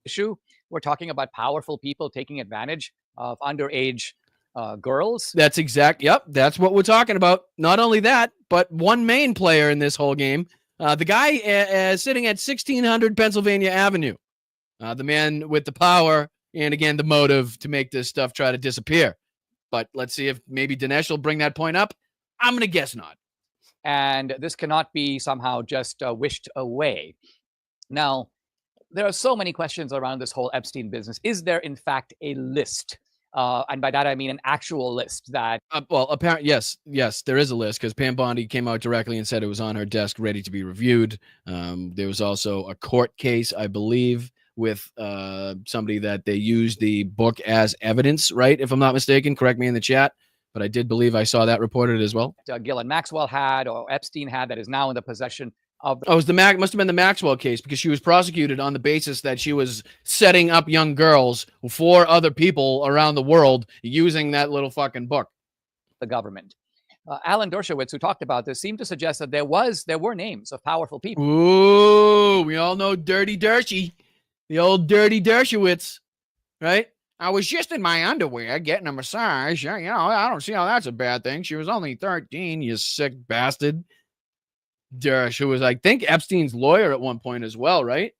Issue. We're talking about powerful people taking advantage of underage girls. That's exact. Yep. That's what we're talking about. Not only that, but one main player in this whole game. The guy sitting at 1600 Pennsylvania Avenue. The man with the power and, again, the motive to make this stuff try to disappear. But let's see if maybe Dinesh will bring that point up. I'm going to guess not. And this cannot be somehow just wished away. Now, there are so many questions around this whole Epstein business. Is there, in fact, a list? And by that, I mean an actual list that... well, apparently, yes, there is a list because Pam Bondi came out directly and said it was on her desk ready to be reviewed. There was also a court case, I believe, with somebody that they used the book as evidence, right? If I'm not mistaken, correct me in the chat. But I did believe I saw that reported as well. Ghislaine Maxwell had, or Epstein had, that is now in the possession of... Oh, it was must have been the Maxwell case because she was prosecuted on the basis that she was setting up young girls for other people around the world using that little fucking book. The government. Alan Dershowitz, who talked about this, seemed to suggest that there were names of powerful people. Ooh, we all know Dirty Dershy, the old Dirty Dershowitz, right? I was just in my underwear getting a massage. You know, I don't see how that's a bad thing. She was only 13, you sick bastard. Dersh, who was, I think, Epstein's lawyer at one point as well, right?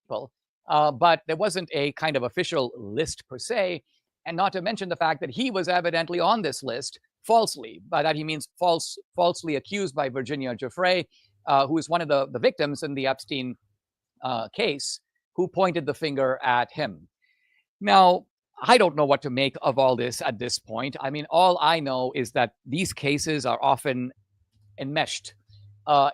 Well, but there wasn't a kind of official list per se, and not to mention the fact that he was evidently on this list falsely. By that he means falsely accused by Virginia Giuffre, who is one of the victims in the Epstein case, who pointed the finger at him. Now, I don't know what to make of all this at this point. I mean, all I know is that these cases are often enmeshed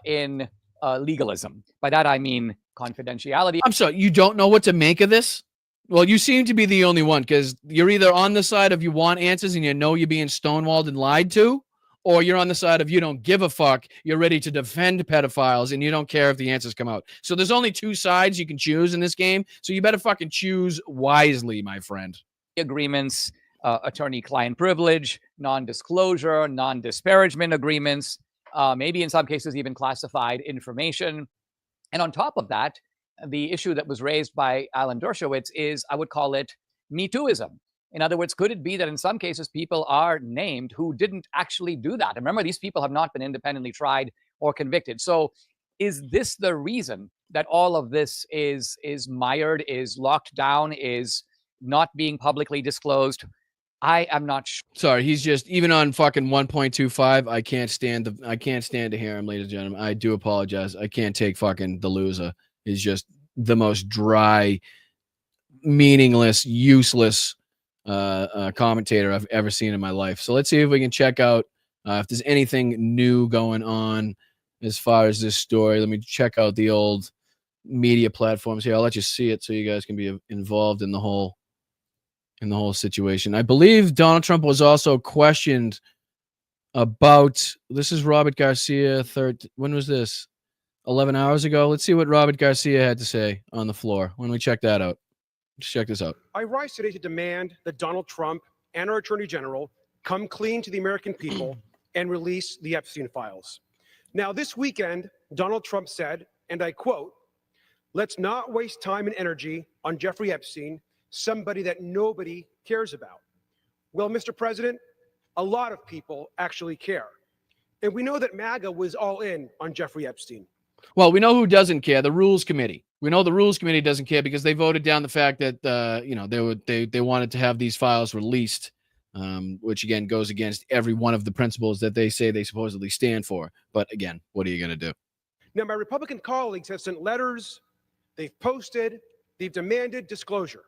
in legalism. By that I mean confidentiality. I'm sorry, you don't know what to make of this? Well, you seem to be the only one, because you're either on the side of you want answers and you know you're being stonewalled and lied to, or you're on the side of you don't give a fuck, you're ready to defend pedophiles, and you don't care if the answers come out. So there's only two sides you can choose in this game, so you better fucking choose wisely, my friend. Agreements, attorney-client privilege, non-disclosure, non-disparagement agreements, maybe in some cases even classified information. And on top of that, the issue that was raised by Alan Dershowitz is, I would call it Me Tooism. In other words, could it be that in some cases people are named who didn't actually do that? And remember, these people have not been independently tried or convicted. So is this the reason that all of this is mired, is locked down, is not being publicly disclosed? I am not sure. Sorry, he's just, even on fucking 1.25, I can't stand to hear him, ladies and gentlemen. I do apologize. I can't take fucking the loser. He's just the most dry, meaningless, useless commentator I've ever seen in my life. So let's see if we can check out if there's anything new going on as far as this story. Let me check out the old media platforms here. I'll let you see it so you guys can be involved in the whole situation. I believe Donald Trump was also questioned about, this is Robert Garcia, when was this? 11 hours ago. Let's see what Robert Garcia had to say on the floor when we check that out. Let's check this out. I rise today to demand that Donald Trump and our Attorney General come clean to the American people and release the Epstein files. Now, this weekend, Donald Trump said, and I quote, "Let's not waste time and energy on Jeffrey Epstein, somebody that nobody cares about." Well, Mr. President, a lot of people actually care. And we know that MAGA was all in on Jeffrey Epstein. Well, we know who doesn't care. The Rules Committee. We know the Rules Committee doesn't care because they voted down the fact that they wanted to have these files released, which again goes against every one of the principles that they say they supposedly stand for. But again, what are you going to do? Now, my Republican colleagues have sent letters, they've posted, they've demanded disclosure.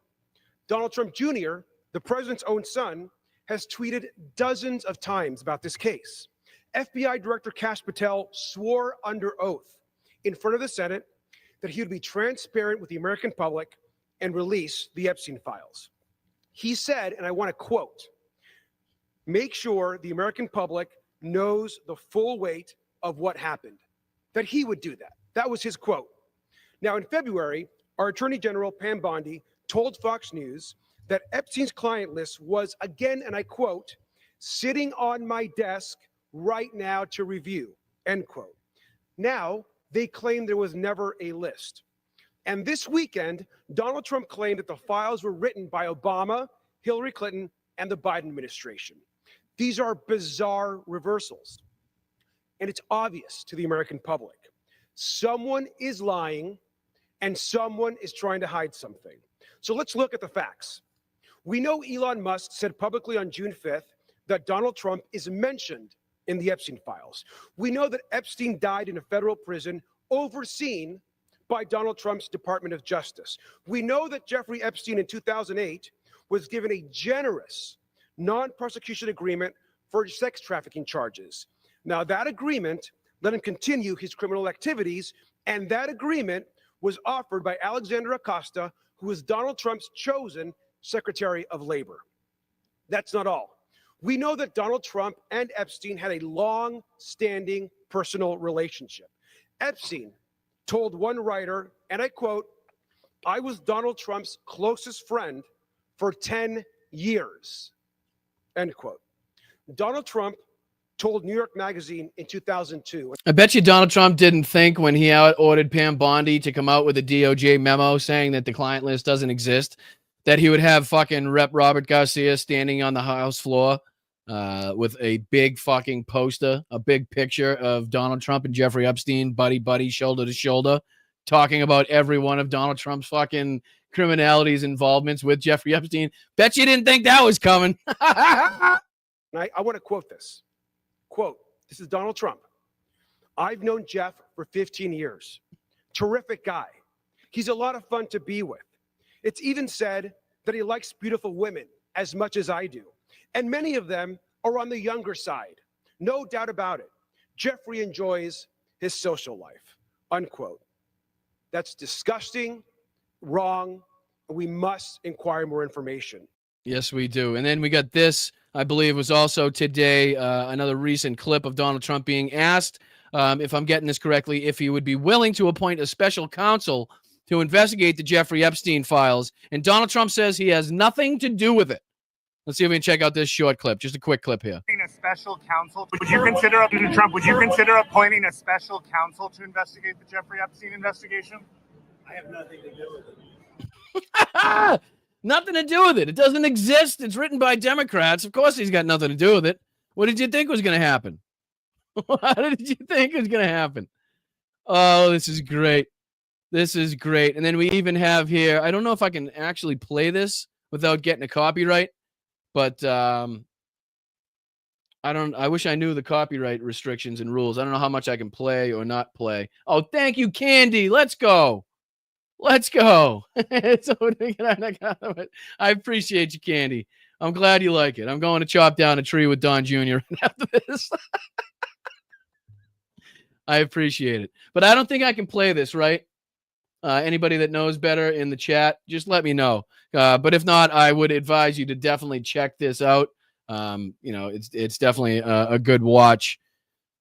Donald Trump Jr., the president's own son, has tweeted dozens of times about this case. FBI Director Kash Patel swore under oath in front of the Senate that he would be transparent with the American public and release the Epstein files. He said, and I want to quote, "Make sure the American public knows the full weight of what happened," that he would do that. That was his quote. Now, in February, our Attorney General, Pam Bondi, told Fox News that Epstein's client list was, again, and I quote, "sitting on my desk right now to review," end quote. Now, they claim there was never a list. And this weekend, Donald Trump claimed that the files were written by Obama, Hillary Clinton, and the Biden administration. These are bizarre reversals. And it's obvious to the American public. Someone is lying and someone is trying to hide something. So let's look at the facts. We know Elon Musk said publicly on June 5th that Donald Trump is mentioned in the Epstein files. We know that Epstein died in a federal prison overseen by Donald Trump's Department of Justice. We know that Jeffrey Epstein in 2008 was given a generous non-prosecution agreement for sex trafficking charges. Now, that agreement let him continue his criminal activities, and that agreement was offered by Alexandra Acosta, who was Donald Trump's chosen Secretary of Labor. That's not all. We know that Donald Trump and Epstein had a long-standing personal relationship. Epstein told one writer, and I quote, "I was Donald Trump's closest friend for 10 years," end quote. Donald Trump told New York Magazine in 2002. I bet you Donald Trump didn't think when he ordered Pam Bondi to come out with a DOJ memo saying that the client list doesn't exist, that he would have fucking Rep. Robert Garcia standing on the House floor with a big fucking poster, a big picture of Donald Trump and Jeffrey Epstein, buddy, shoulder to shoulder, talking about every one of Donald Trump's fucking criminalities, involvements with Jeffrey Epstein. Bet you didn't think that was coming. I want to quote this. Quote, this is Donald Trump. I've known Jeff for 15 years. Terrific guy. He's a lot of fun to be with. It's even said that he likes beautiful women as much as I do. And many of them are on the younger side. No doubt about it. Jeffrey enjoys his social life. Unquote. That's disgusting, wrong, and we must inquire more information. Yes, we do. And then we got this, I believe, was also today, another recent clip of Donald Trump being asked, if I'm getting this correctly, if he would be willing to appoint a special counsel to investigate the Jeffrey Epstein files. And Donald Trump says he has nothing to do with it. Let's see if we can check out this short clip, just a quick clip here. A special counsel. Would you consider, Trump, would you consider appointing a special counsel to investigate the Jeffrey Epstein investigation? I have nothing to do with it. Nothing to do with it. It doesn't exist. It's written by Democrats. Of course he's got nothing to do with it. What did you think was going to happen? What did you think was going to happen? Oh, this is great. This is great. And then we even have here, I don't know if I can actually play this without getting a copyright, but I wish I knew the copyright restrictions and rules. I don't know how much I can play or not play. Oh, thank you, Candy. Let's go. Let's go. I appreciate you, Candy. I'm glad you like it. I'm going to chop down a tree with Don Jr. after this. I appreciate it. But I don't think I can play this, right? Anybody that knows better in the chat, just let me know. But if not, I would advise you to definitely check this out. It's definitely a good watch.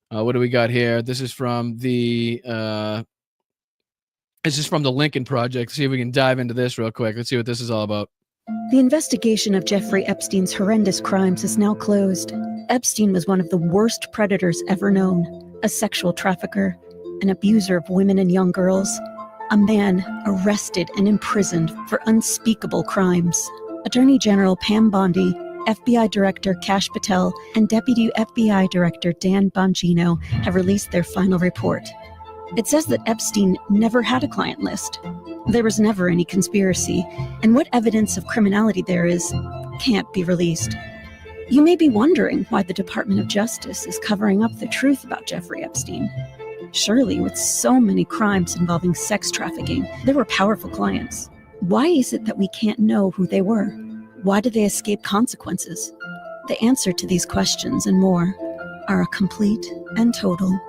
What do we got here? This is from the Lincoln Project. See if we can dive into this real quick. Let's see what this is all about. The investigation of Jeffrey Epstein's horrendous crimes is now closed. Epstein was one of the worst predators ever known, a sexual trafficker, an abuser of women and young girls, a man arrested and imprisoned for unspeakable crimes. Attorney General Pam Bondi, FBI Director Kash Patel, and Deputy FBI Director Dan Bongino have released their final report. It says that Epstein never had a client list. There was never any conspiracy, and what evidence of criminality there is can't be released. You may be wondering why the Department of Justice is covering up the truth about Jeffrey Epstein. Surely, with so many crimes involving sex trafficking, there were powerful clients. Why is it that we can't know who they were? Why did they escape consequences? The answer to these questions and more are a complete and total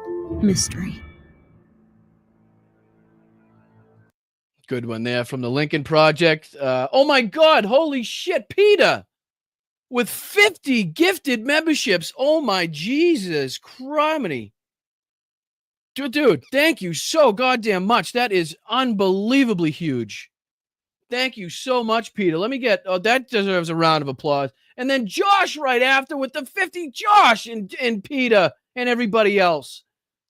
mystery. Good one there from the Lincoln Project. Oh my God, holy shit, PETA with 50 gifted memberships. Oh my Jesus criminy. Dude, thank you so goddamn much. That is unbelievably huge. Thank you so much, PETA. Let me get, that deserves a round of applause. And then Josh right after with the 50, Josh and PETA and everybody else.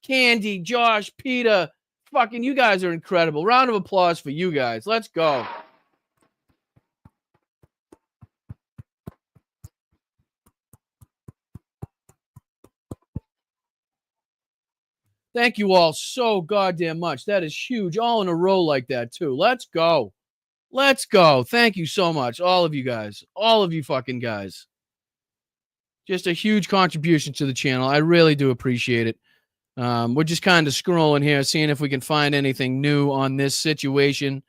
Candy, Josh, PETA. Fucking, you guys are incredible. Round of applause for you guys. Let's go. Thank you all so goddamn much. That is huge. All in a row like that, too. Let's go. Let's go. Thank you so much. All of you guys. All of you fucking guys. Just a huge contribution to the channel. I really do appreciate it. We're just kind of scrolling here, seeing if we can find anything new on this situation.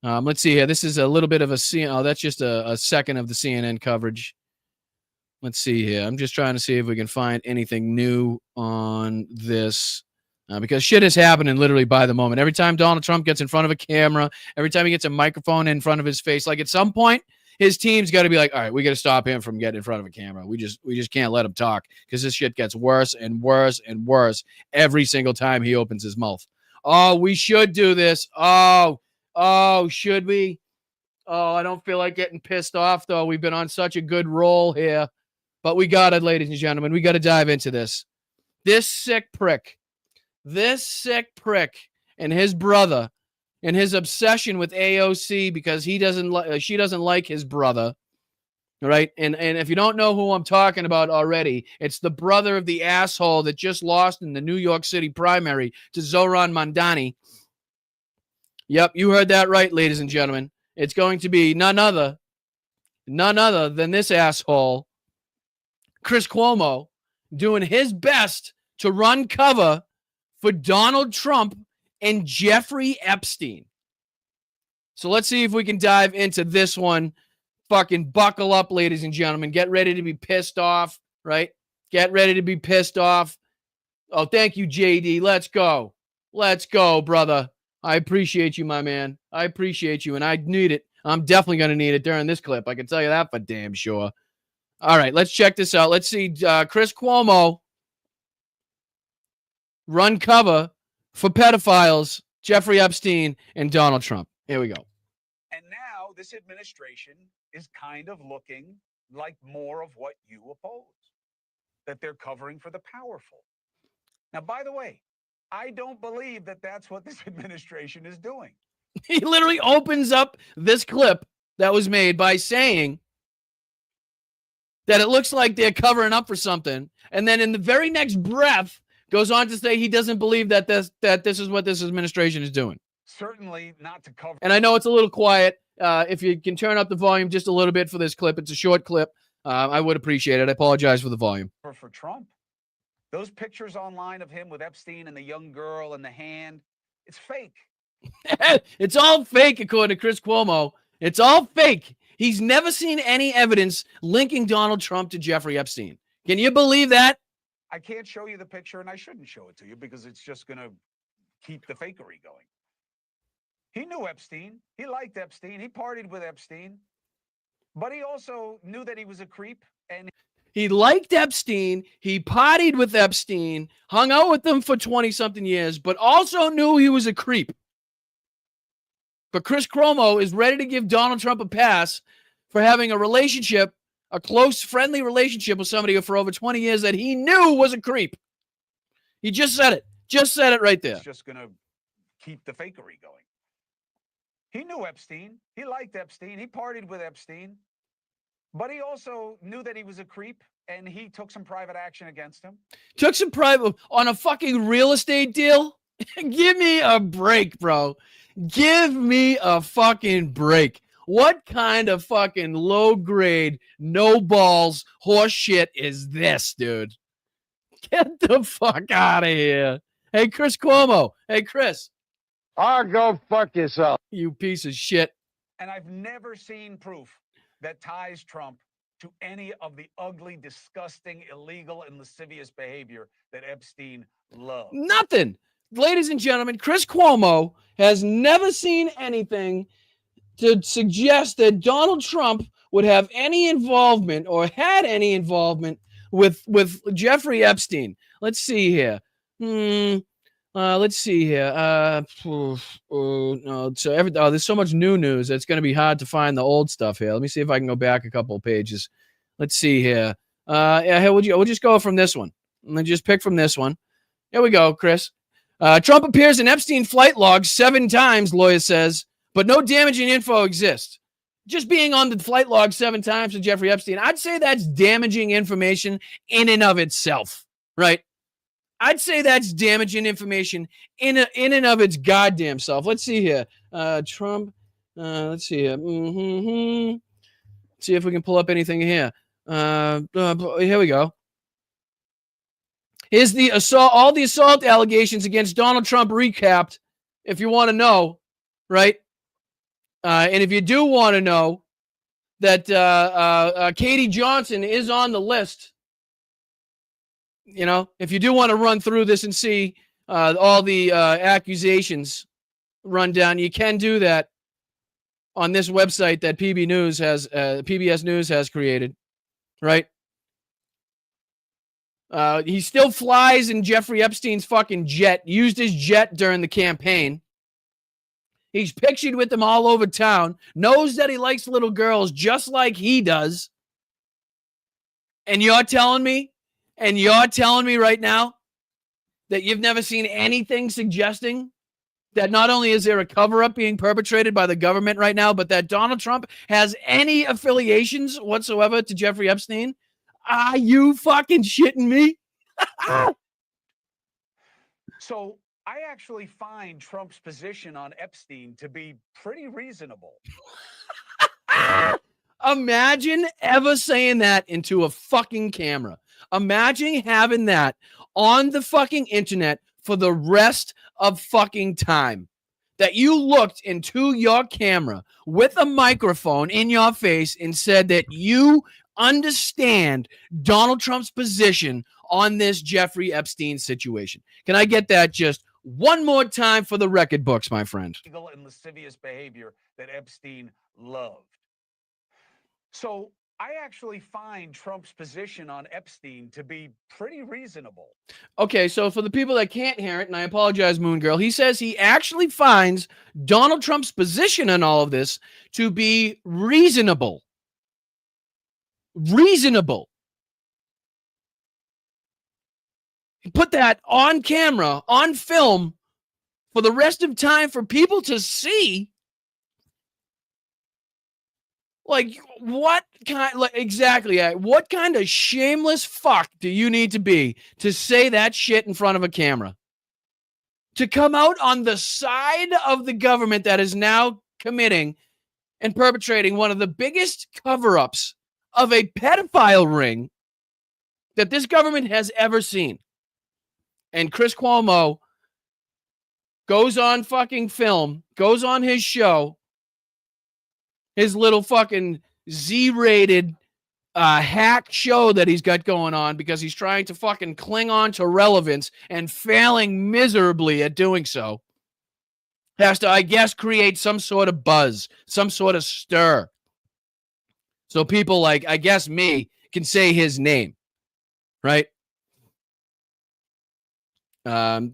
Let's see here. This is a little bit of that's just a second of the CNN coverage. Let's see here. I'm just trying to see if we can find anything new on this. Because shit is happening literally by the moment. Every time Donald Trump gets in front of a camera, every time he gets a microphone in front of his face, like at some point, his team's got to be like, all right, we got to stop him from getting in front of a camera. We just can't let him talk because this shit gets worse and worse and worse every single time he opens his mouth. Oh, we should do this. Oh, should we? Oh, I don't feel like getting pissed off, though. We've been on such a good roll here. But we got it, ladies and gentlemen. We got to dive into this. This sick prick and his brother and his obsession with AOC because she doesn't like his brother, right? And if you don't know who I'm talking about already, it's the brother of the asshole that just lost in the New York City primary to Zoran Mandani. Yep, you heard that right, ladies and gentlemen. It's going to be none other than this asshole, Chris Cuomo, doing his best to run cover for Donald Trump and Jeffrey Epstein. So let's see if we can dive into this one. Fucking buckle up, ladies and gentlemen. Get ready to be pissed off, right? Get ready to be pissed off. Oh, thank you, JD. Let's go. Let's go, brother. I appreciate you, my man. I appreciate you, and I need it. I'm definitely going to need it during this clip. I can tell you that for damn sure. All right, let's check this out. Let's see Chris Cuomo run cover for pedophiles, Jeffrey Epstein, and Donald Trump. Here we go. And now this administration is kind of looking like more of what you oppose, that they're covering for the powerful. Now, by the way, I don't believe that that's what this administration is doing. He literally opens up this clip that was made by saying that it looks like they're covering up for something. And then in the very next breath goes on to say he doesn't believe that this is what this administration is doing. Certainly not to cover. And I know it's a little quiet. If you can turn up the volume just a little bit for this clip, it's a short clip. I would appreciate it. I apologize for the volume. For Trump. Those pictures online of him with Epstein and the young girl and the hand, it's fake. It's all fake, according to Chris Cuomo. It's all fake. He's never seen any evidence linking Donald Trump to Jeffrey Epstein. Can you believe that? I can't show you the picture, and I shouldn't show it to you because it's just going to keep the fakery going. He knew Epstein. He liked Epstein. He partied with Epstein. But he also knew that he was a creep. And he liked Epstein. He partied with Epstein, hung out with them for 20-something years, but also knew he was a creep. But Chris Cuomo is ready to give Donald Trump a pass for having a relationship, a close, friendly relationship with somebody for over 20 years that he knew was a creep. He just said it. Just said it right there. It's just going to keep the fakery going. He knew Epstein. He liked Epstein. He partied with Epstein. But he also knew that he was a creep, and he took some private action against him. Took some private on a fucking real estate deal? Give me a break, bro. Give me a fucking break. What kind of fucking low grade, no balls horse shit is this, dude? Get the fuck out of here. Hey, Chris Cuomo. Hey, Chris. Go fuck yourself. You piece of shit. And I've never seen proof that ties Trump to any of the ugly, disgusting, illegal, and lascivious behavior that Epstein loved. Nothing. Ladies and gentlemen, Chris Cuomo has never seen anything to suggest that Donald Trump would have any involvement or had any involvement with Jeffrey Epstein. Let's see here. Let's see here. No, so there's so much new news. It's going to be hard to find the old stuff here. Let me see if I can go back a couple of pages. Let's see here. We'll just go from this one. Let's just pick from this one. Here we go, Chris. Trump appears in Epstein flight logs 7 times, lawyer says, but no damaging info exists. Just being on the flight log 7 times to Jeffrey Epstein, I'd say that's damaging information in and of itself, right? I'd say that's damaging information in and of its goddamn self. Let's see here. Trump. Let's see here. See if we can pull up anything here. Here we go. Here's the assault. All the assault allegations against Donald Trump recapped. If you want to know, right? And if you do want to know that Katie Johnson is on the list. You know, if you do want to run through this and see all the accusations run down, you can do that on this website that PBS News has created, right? He still flies in Jeffrey Epstein's fucking jet, used his jet during the campaign. He's pictured with them all over town, knows that he likes little girls just like he does. And you're telling me right now that you've never seen anything suggesting that not only is there a cover-up being perpetrated by the government right now, but that Donald Trump has any affiliations whatsoever to Jeffrey Epstein? Are you fucking shitting me? So I actually find Trump's position on Epstein to be pretty reasonable. Imagine ever saying that into a fucking camera. Imagine having that on the fucking internet for the rest of fucking time. That you looked into your camera with a microphone in your face and said that you understand Donald Trump's position on this Jeffrey Epstein situation. Can I get that just one more time for the record books, my friend? Illegal and lascivious behavior that Epstein loved. So I actually find Trump's position on Epstein to be pretty reasonable. Okay, so for the people that can't hear it, and I apologize, Moon Girl, he says he actually finds Donald Trump's position on all of this to be reasonable. Reasonable. He put that on camera, on film, for the rest of time for people to see. Like, what kind, like, exactly, what kind of shameless fuck do you need to be to say that shit in front of a camera? To come out on the side of the government that is now committing and perpetrating one of the biggest cover-ups of a pedophile ring that this government has ever seen. And Chris Cuomo goes on fucking film, goes on his show, his little fucking Z-rated hack show that he's got going on because he's trying to fucking cling on to relevance and failing miserably at doing so. Has to, I guess, create some sort of buzz, some sort of stir. So people like, I guess me, can say his name, right?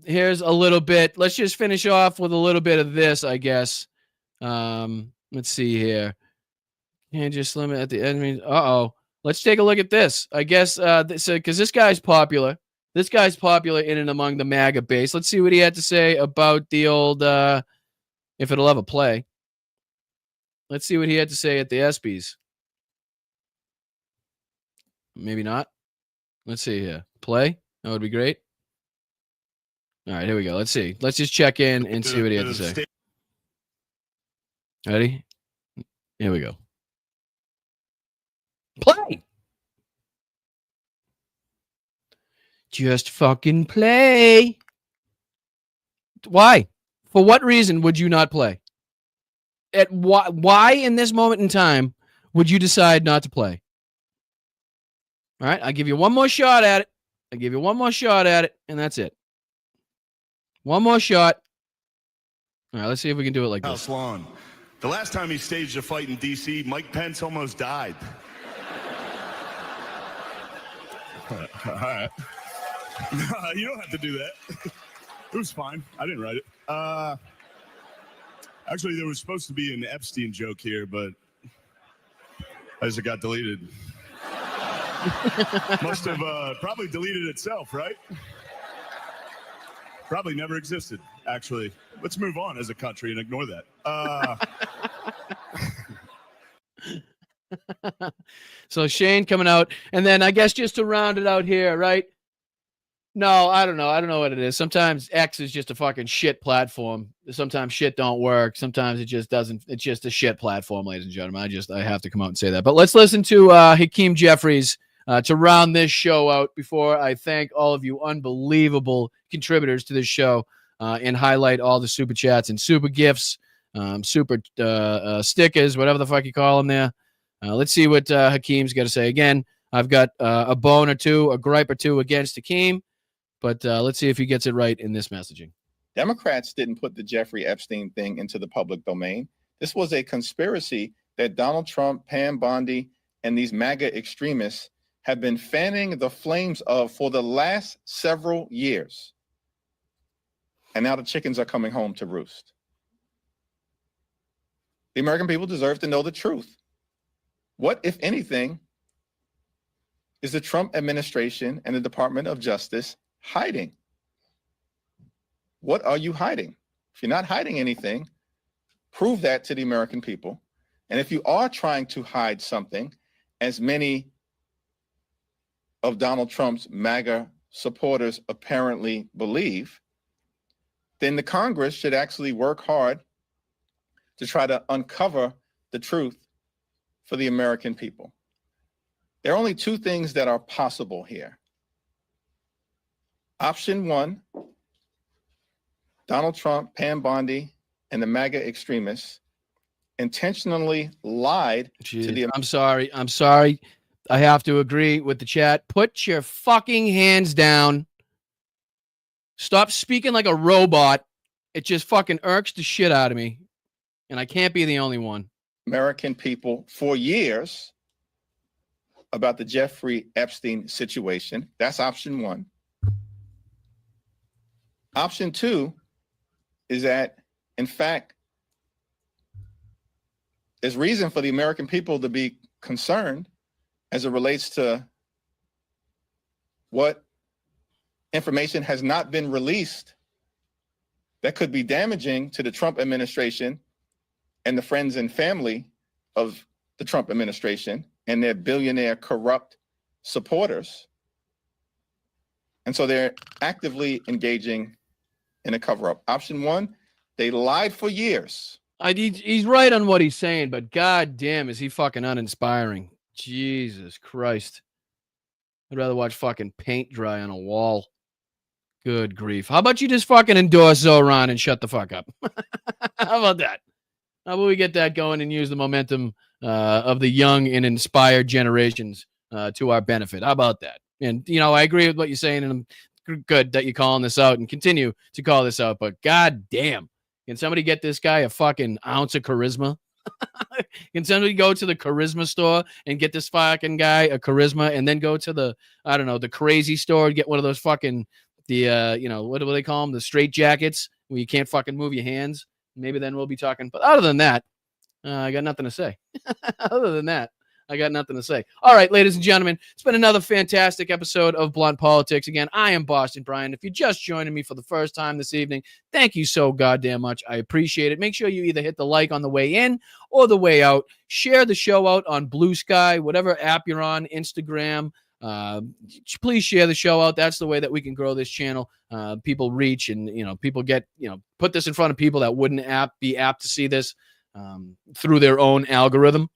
Here's a little bit. Let's just finish off with a little bit of this, I guess. Let's see here. Can't just limit at the end. Uh-oh. Let's take a look at this. I guess, because this guy's popular. This guy's popular in and among the MAGA base. Let's see what he had to say about the old, if it'll ever play. Let's see what he had to say at the ESPYs. Maybe not. Let's see here. Play. That would be great. All right, here we go. Let's see. Let's just check in and see what he had to say. Ready? Here we go. Play. Just fucking play. Why? For what reason would you not play? At why in this moment in time would you decide not to play? All right, I'll give you one more shot at it. I'll give you one more shot at it, and that's it. One more shot. All right, let's see if we can do it like this. House lawn. The last time he staged a fight in D.C., Mike Pence almost died. All right. You don't have to do that. It was fine. I didn't write it. Actually, there was supposed to be an Epstein joke here, but as it got deleted. Must have probably deleted itself, right? Probably never existed, actually. Let's move on as a country and ignore that. So Shane coming out, and then I guess just to round it out here, right? No, I don't know. I don't know what it is. Sometimes X is just a fucking shit platform. Sometimes shit don't work. Sometimes it just doesn't. It's just a shit platform, ladies and gentlemen. I have to come out and say that. But let's listen to Hakeem Jeffries to round this show out before I thank all of you unbelievable contributors to this show and highlight all the super chats and super gifts, super stickers, whatever the fuck you call them there. Let's see what Hakeem's got to say. Again, I've got a bone or two, a gripe or two against Hakeem, but let's see if he gets it right in this messaging. Democrats didn't put the Jeffrey Epstein thing into the public domain. This was a conspiracy that Donald Trump, Pam Bondi, and these MAGA extremists have been fanning the flames of for the last several years. And now the chickens are coming home to roost. The American people deserve to know the truth. What, if anything, is the Trump administration and the Department of Justice hiding? What are you hiding? If you're not hiding anything, prove that to the American people. And if you are trying to hide something, as many of Donald Trump's MAGA supporters apparently believe, then the Congress should actually work hard to try to uncover the truth for the American people. There are only two things that are possible here. Option one, Donald Trump, Pam Bondi, and the MAGA extremists intentionally lied to the... I'm sorry. I have to agree with the chat. Put your fucking hands down. Stop speaking like a robot. It just fucking irks the shit out of me. And I can't be the only one. American people for years about the Jeffrey Epstein situation. That's option one. Option two is that, in fact, there's reason for the American people to be concerned as it relates to what information has not been released that could be damaging to the Trump administration and the friends and family of the Trump administration and their billionaire corrupt supporters. And so they're actively engaging in a cover-up. Option one, they lied for years. He's right on what he's saying, but god damn, is he fucking uninspiring. Jesus Christ. I'd rather watch fucking paint dry on a wall. Good grief. How about you just fucking endorse Zoran and shut the fuck up? How about that? How about we get that going and use the momentum of the young and inspired generations to our benefit? How about that? And, you know, I agree with what you're saying, and I'm good that you're calling this out and continue to call this out, but god damn. Can somebody get this guy a fucking ounce of charisma? Can somebody go to the charisma store and get this fucking guy a charisma and then go to the, I don't know, the crazy store and get one of those fucking, you know, what do they call them? The straight jackets where you can't fucking move your hands. Maybe then we'll be talking. But other than that, I got nothing to say. Other than that, I got nothing to say. All right, ladies and gentlemen, it's been another fantastic episode of Blunt Politics. Again, I am Boston Brian. If you're just joining me for the first time this evening, thank you so goddamn much. I appreciate it. Make sure you either hit the like on the way in or the way out. Share the show out on Blue Sky, whatever app you're on, Instagram. Please share the show out. That's the way that we can grow this channel. People reach and, you know, people get, you know, put this in front of people that wouldn't be apt to see this through their own algorithm.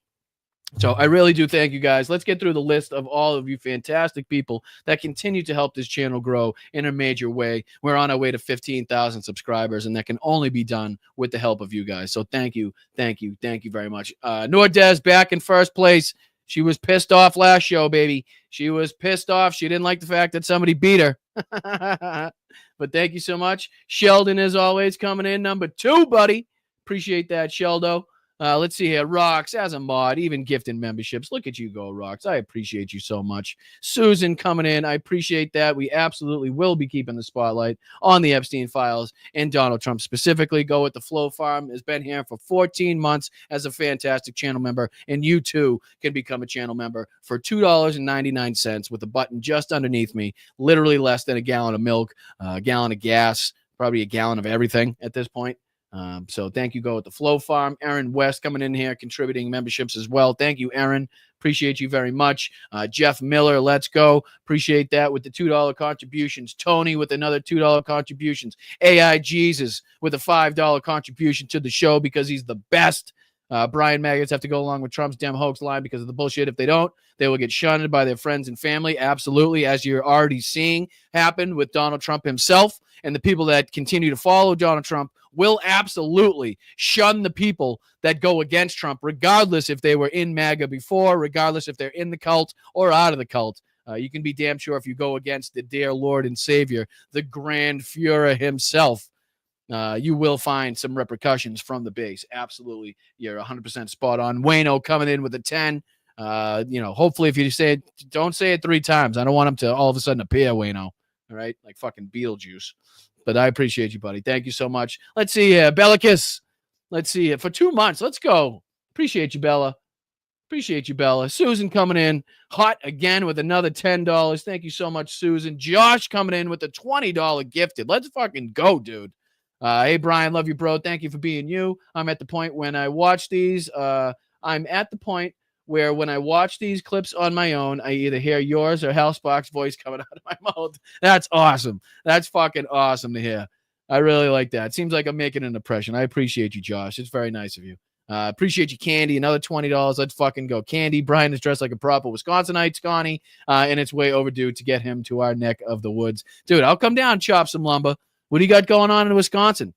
So I really do thank you guys. Let's get through the list of all of you fantastic people that continue to help this channel grow in a major way. We're on our way to 15,000 subscribers, and that can only be done with the help of you guys. So thank you very much. Nordez back in first place. She was pissed off last show, baby. She was pissed off. She didn't like the fact that somebody beat her. But thank you so much. Sheldon, as always, coming in number 2, buddy. Appreciate that, Sheldo. Let's see here. Rox, as a mod, even gifting memberships. Look at you go, Rox. I appreciate you so much. Susan coming in. I appreciate that. We absolutely will be keeping the spotlight on the Epstein files and Donald Trump specifically. Go with the Flow Farm. Has been here for 14 months as a fantastic channel member. And you too can become a channel member for $2.99 with a button just underneath me. Literally less than a gallon of milk, a gallon of gas, probably a gallon of everything at this point. So thank you, go with the Flow Farm. Aaron West coming in here, contributing memberships as well. Thank you, Aaron. Appreciate you very much. Jeff Miller, let's go. Appreciate that with the $2 contributions. Tony with another $2 contributions. AI Jesus with a $5 contribution to the show because he's the best. Brian Maggots have to go along with Trump's damn hoax line because of the bullshit. If they don't, they will get shunned by their friends and family. Absolutely, as you're already seeing happen with Donald Trump himself, and the people that continue to follow Donald Trump will absolutely shun the people that go against Trump, regardless if they were in MAGA before, regardless if they're in the cult or out of the cult. You can be damn sure if you go against the dear Lord and Savior, the Grand Fuhrer himself, you will find some repercussions from the base. Absolutely. You're 100% spot on. Wayno coming in with a 10. Hopefully if you say it, don't say it 3 times. I don't want him to all of a sudden appear, Wayno. All right? Like fucking Beetlejuice. But I appreciate you, buddy. Thank you so much. Let's see here. Bellicus. Let's see here. For 2 months. Let's go. Appreciate you, Bella. Appreciate you, Bella. Susan coming in hot again with another $10. Thank you so much, Susan. Josh coming in with a $20 gifted. Let's fucking go, dude. Hey, Brian, love you, bro. Thank you for being you. I'm at the point when I watch these. I'm at the point where when I watch these clips on my own, I either hear yours or Housebox voice coming out of my mouth. That's awesome. That's fucking awesome to hear. I really like that. It seems like I'm making an impression. I appreciate you, Josh. It's very nice of you. Appreciate you, Candy. Another $20. Let's fucking go. Candy, Brian is dressed like a proper Wisconsinite, Scotty, and it's way overdue to get him to our neck of the woods. Dude, I'll come down and chop some lumber. What do you got going on in Wisconsin?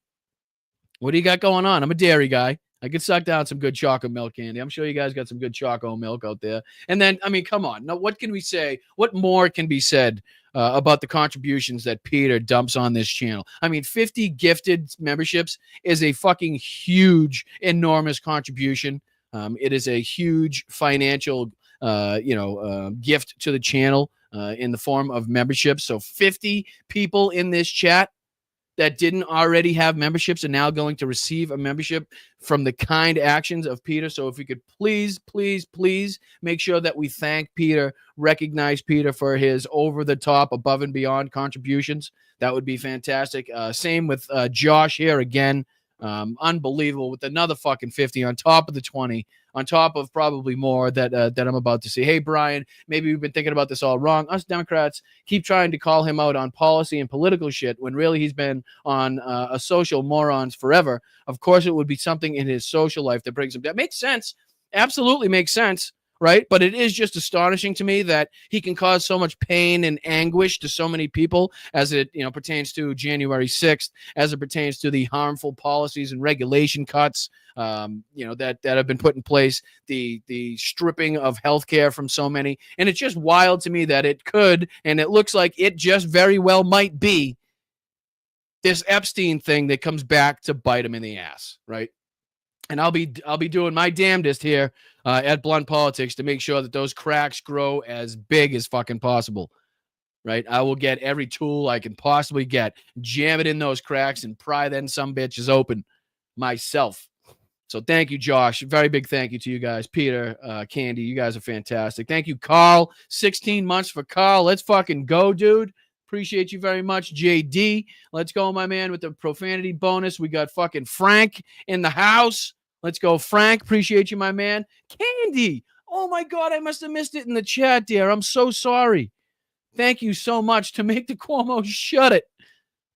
What do you got going on? I'm a dairy guy. I could suck down some good chocolate milk, Candy. I'm sure you guys got some good choco milk out there. And then, I mean, come on. Now, what can we say? What more can be said about the contributions that Peter dumps on this channel? I mean, 50 gifted memberships is a fucking huge, enormous contribution. It is a huge financial, gift to the channel in the form of memberships. So 50 people in this chat that didn't already have memberships are now going to receive a membership from the kind actions of Peter. So if we could please make sure that we thank Peter, recognize Peter for his over-the-top, above and beyond contributions, that would be fantastic. Same with Josh here again. Unbelievable with another fucking 50 on top of the 20, on top of probably more that I'm about to see. Hey, Brian, maybe we've been thinking about this all wrong. Us Democrats keep trying to call him out on policy and political shit when really he's been on a social morons forever. Of course, it would be something in his social life that brings him down. Makes sense. Absolutely makes sense. Right. But it is just astonishing to me that he can cause so much pain and anguish to so many people as it pertains to January 6th, as it pertains to the harmful policies and regulation cuts, that have been put in place, the stripping of healthcare from so many. And it's just wild to me that it could, and it looks like it just very well might be this Epstein thing that comes back to bite him in the ass. Right. And I'll be doing my damnedest here at Blunt Politics to make sure that those cracks grow as big as fucking possible. Right? I will get every tool I can possibly get, jam it in those cracks, and pry then some bitches open myself. So thank you, Josh. Very big thank you to you guys. Peter, Candy, you guys are fantastic. Thank you, Carl. 16 months for Carl. Let's fucking go, dude. Appreciate you very much, JD. Let's go, my man, with the profanity bonus. We got fucking Frank in the house. Let's go, Frank. Appreciate you, my man. Candy. Oh, my God. I must have missed it in the chat, dear. I'm so sorry. Thank you so much to make the Cuomo shut it.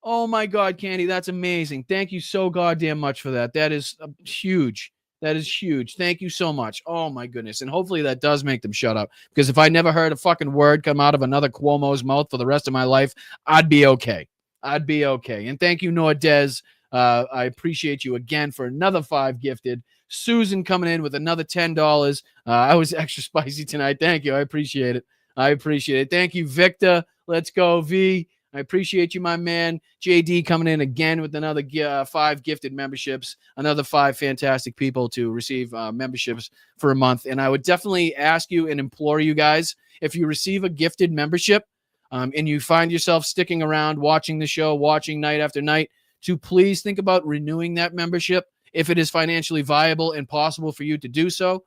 Oh, my God, Candy. That's amazing. Thank you so goddamn much for that. That is huge. That is huge. Thank you so much. Oh, my goodness. And hopefully that does make them shut up. Because if I never heard a fucking word come out of another Cuomo's mouth for the rest of my life, I'd be okay. I'd be okay. And thank you, Nordez. I appreciate you again for another 5 gifted. Susan coming in with another $10. I was extra spicy tonight. Thank you. I appreciate it. I appreciate it. Thank you, Victor. Let's go, V. I appreciate you, my man. JD coming in again with another 5 gifted memberships, another 5 fantastic people to receive memberships for a month. And I would definitely ask you and implore you guys, if you receive a gifted membership and you find yourself sticking around watching the show, watching night after night, to please think about renewing that membership if it is financially viable and possible for you to do so.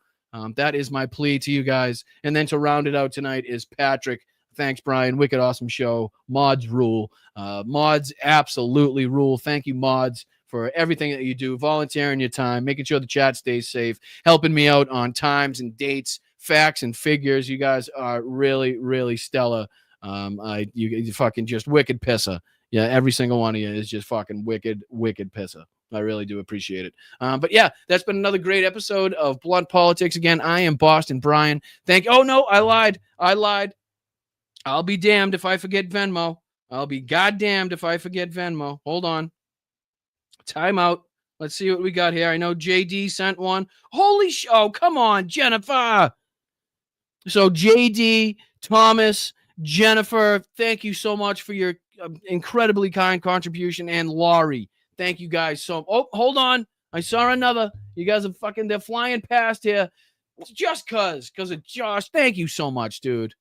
That is my plea to you guys. And then to round it out tonight is Patrick. Thanks, Brian. Wicked awesome show. Mods rule. Mods absolutely rule. Thank you, Mods, for everything that you do, volunteering your time, making sure the chat stays safe, helping me out on times and dates, facts and figures. You guys are really, really stellar. You fucking just wicked pisser. Yeah, every single one of you is just fucking wicked pisser. I really do appreciate it. But yeah, that's been another great episode of Blunt Politics. Again, I am Boston Brian. Oh, no, I lied. I'll be damned if I forget Venmo. I'll be goddamned if I forget Venmo. Hold on. Time out. Let's see what we got here. I know JD sent one. Holy oh, come on, Jennifer. So JD, Thomas, Jennifer, thank you so much for your incredibly kind contribution. And Laurie, thank you guys so. Oh, hold on. I saw another. You guys are fucking, they're flying past here. Just because of Josh. Thank you so much, dude.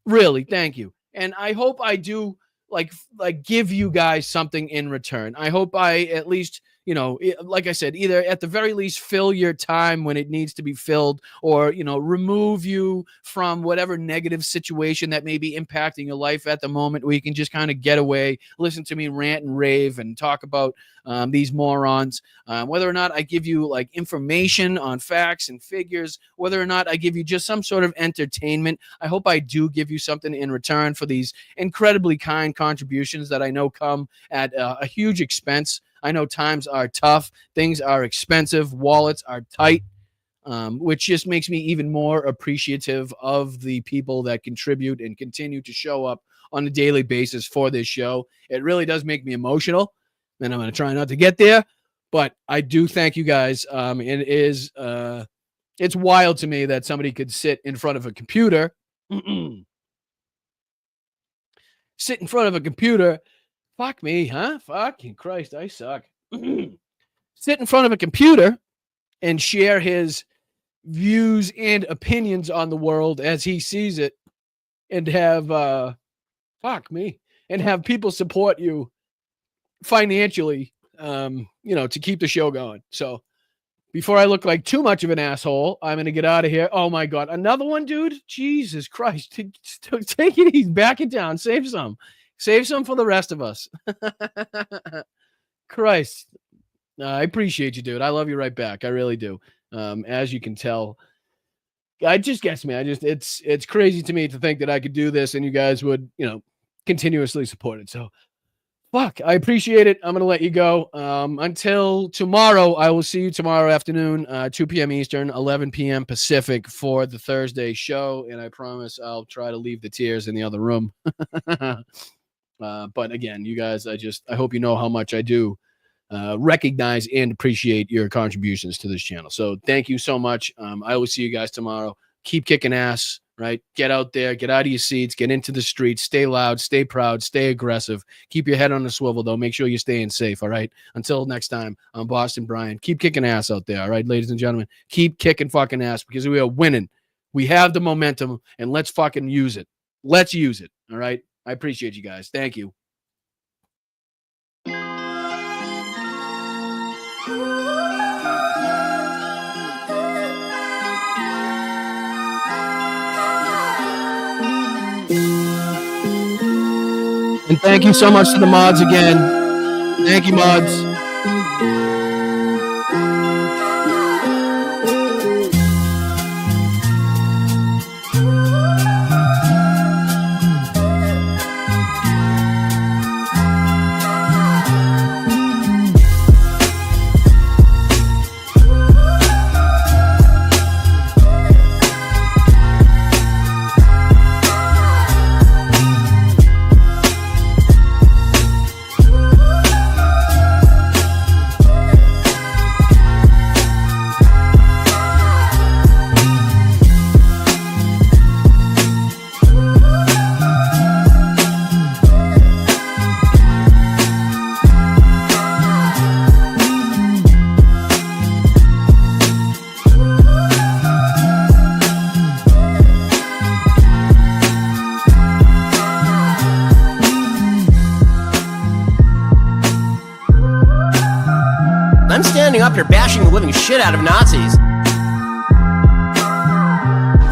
Really, thank you. And I hope I do like give you guys something in return. I hope I at least like I said, either at the very least fill your time when it needs to be filled, or, remove you from whatever negative situation that may be impacting your life at the moment, where you can just kind of get away, listen to me rant and rave and talk about these morons. Whether or not I give you like information on facts and figures, whether or not I give you just some sort of entertainment, I hope I do give you something in return for these incredibly kind contributions that I know come at a huge expense. I know times are tough, things are expensive, wallets are tight, which just makes me even more appreciative of the people that contribute and continue to show up on a daily basis for this show. It really does make me emotional, and I'm going to try not to get there, but I do thank you guys. It is it's wild to me that somebody could sit in front of a computer, Fuck me, huh? Fucking Christ, I suck. Sit in front of a computer and share his views and opinions on the world as he sees it, and have and have people support you financially, to keep the show going. So before I look like too much of an asshole, I'm going to get out of here. Oh my God. Another one, dude? Jesus Christ. Take it easy. Back it down. Save some. Save some for the rest of us. Christ. I appreciate you, dude. I love you right back. I really do. As you can tell, it just gets me. It's crazy to me to think that I could do this and you guys would, continuously support it. So fuck, I appreciate it. I'm going to let you go. Until tomorrow, I will see you tomorrow afternoon, 2 p.m. Eastern, 11 p.m. Pacific for the Thursday show. And I promise I'll try to leave the tears in the other room. But again, you guys, I hope you know how much I do recognize and appreciate your contributions to this channel. So thank you so much. I will see you guys tomorrow. Keep kicking ass, right? Get out there, get out of your seats, get into the streets, stay loud, stay proud, stay aggressive. Keep your head on the swivel, though. Make sure you're staying safe, all right? Until next time, I'm Boston Brian. Keep kicking ass out there, all right, ladies and gentlemen? Keep kicking fucking ass, because we are winning. We have the momentum, and let's fucking use it. Let's use it, all right? I appreciate you guys. Thank you. And thank you so much to the mods again. Thank you, mods. I'm standing up here bashing the living shit out of Nazis.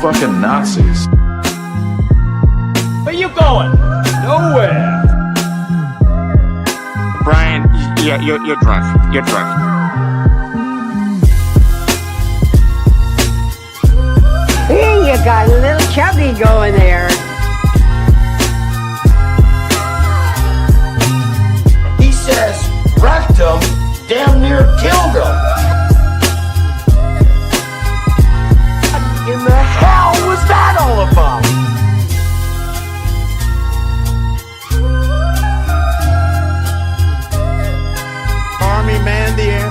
Fucking Nazis. Where you going? Nowhere. Brian, yeah, you're drunk. You're drunk. Hey, you got a little chubby going there. He says rectum damn near killed him. What in the hell was that all about? Army manned the air.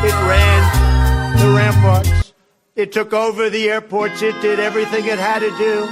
It ran the ramparts. It took over the airports. It did everything it had to do.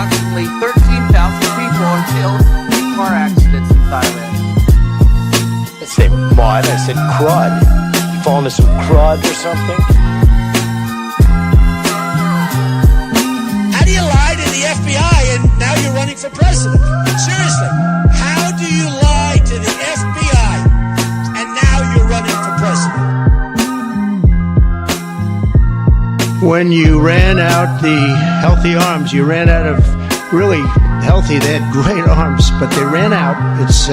approximately 13,000 people are killed in car accidents in Thailand. I say mud, I said crud. You fall into some crud or something? How do you lie to the FBI and now you're running for president? Seriously, how do you lie to the FBI and now you're running for president? When you ran out the healthy arms, you ran out of really healthy. They had great arms, but they ran out. It's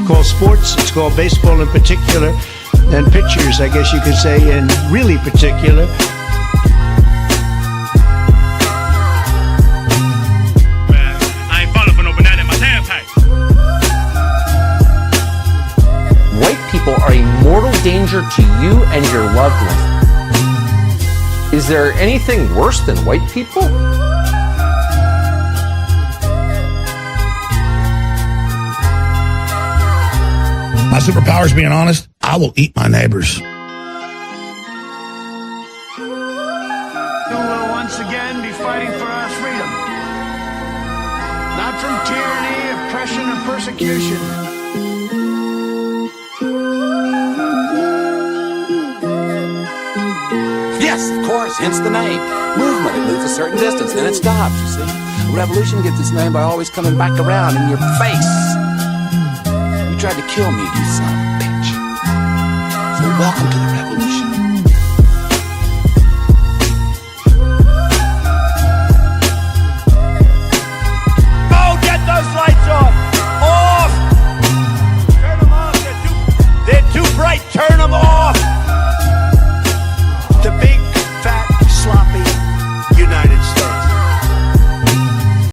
called sports. It's called baseball in particular, and pitchers, I guess you could say, in really particular. I ain't falling for no banana in my tailpipe. White people are a mortal danger to you and your loved ones. Is there anything worse than white people? My superpower is being honest. I will eat my neighbors. We will once again be fighting for our freedom. Not from tyranny, oppression, or persecution. Yes, of course, hence the name. Movement, it moves a certain distance, then it stops, you see. Revolution gets its name by always coming back around in your face. You tried to kill me, you son of a bitch. So welcome to the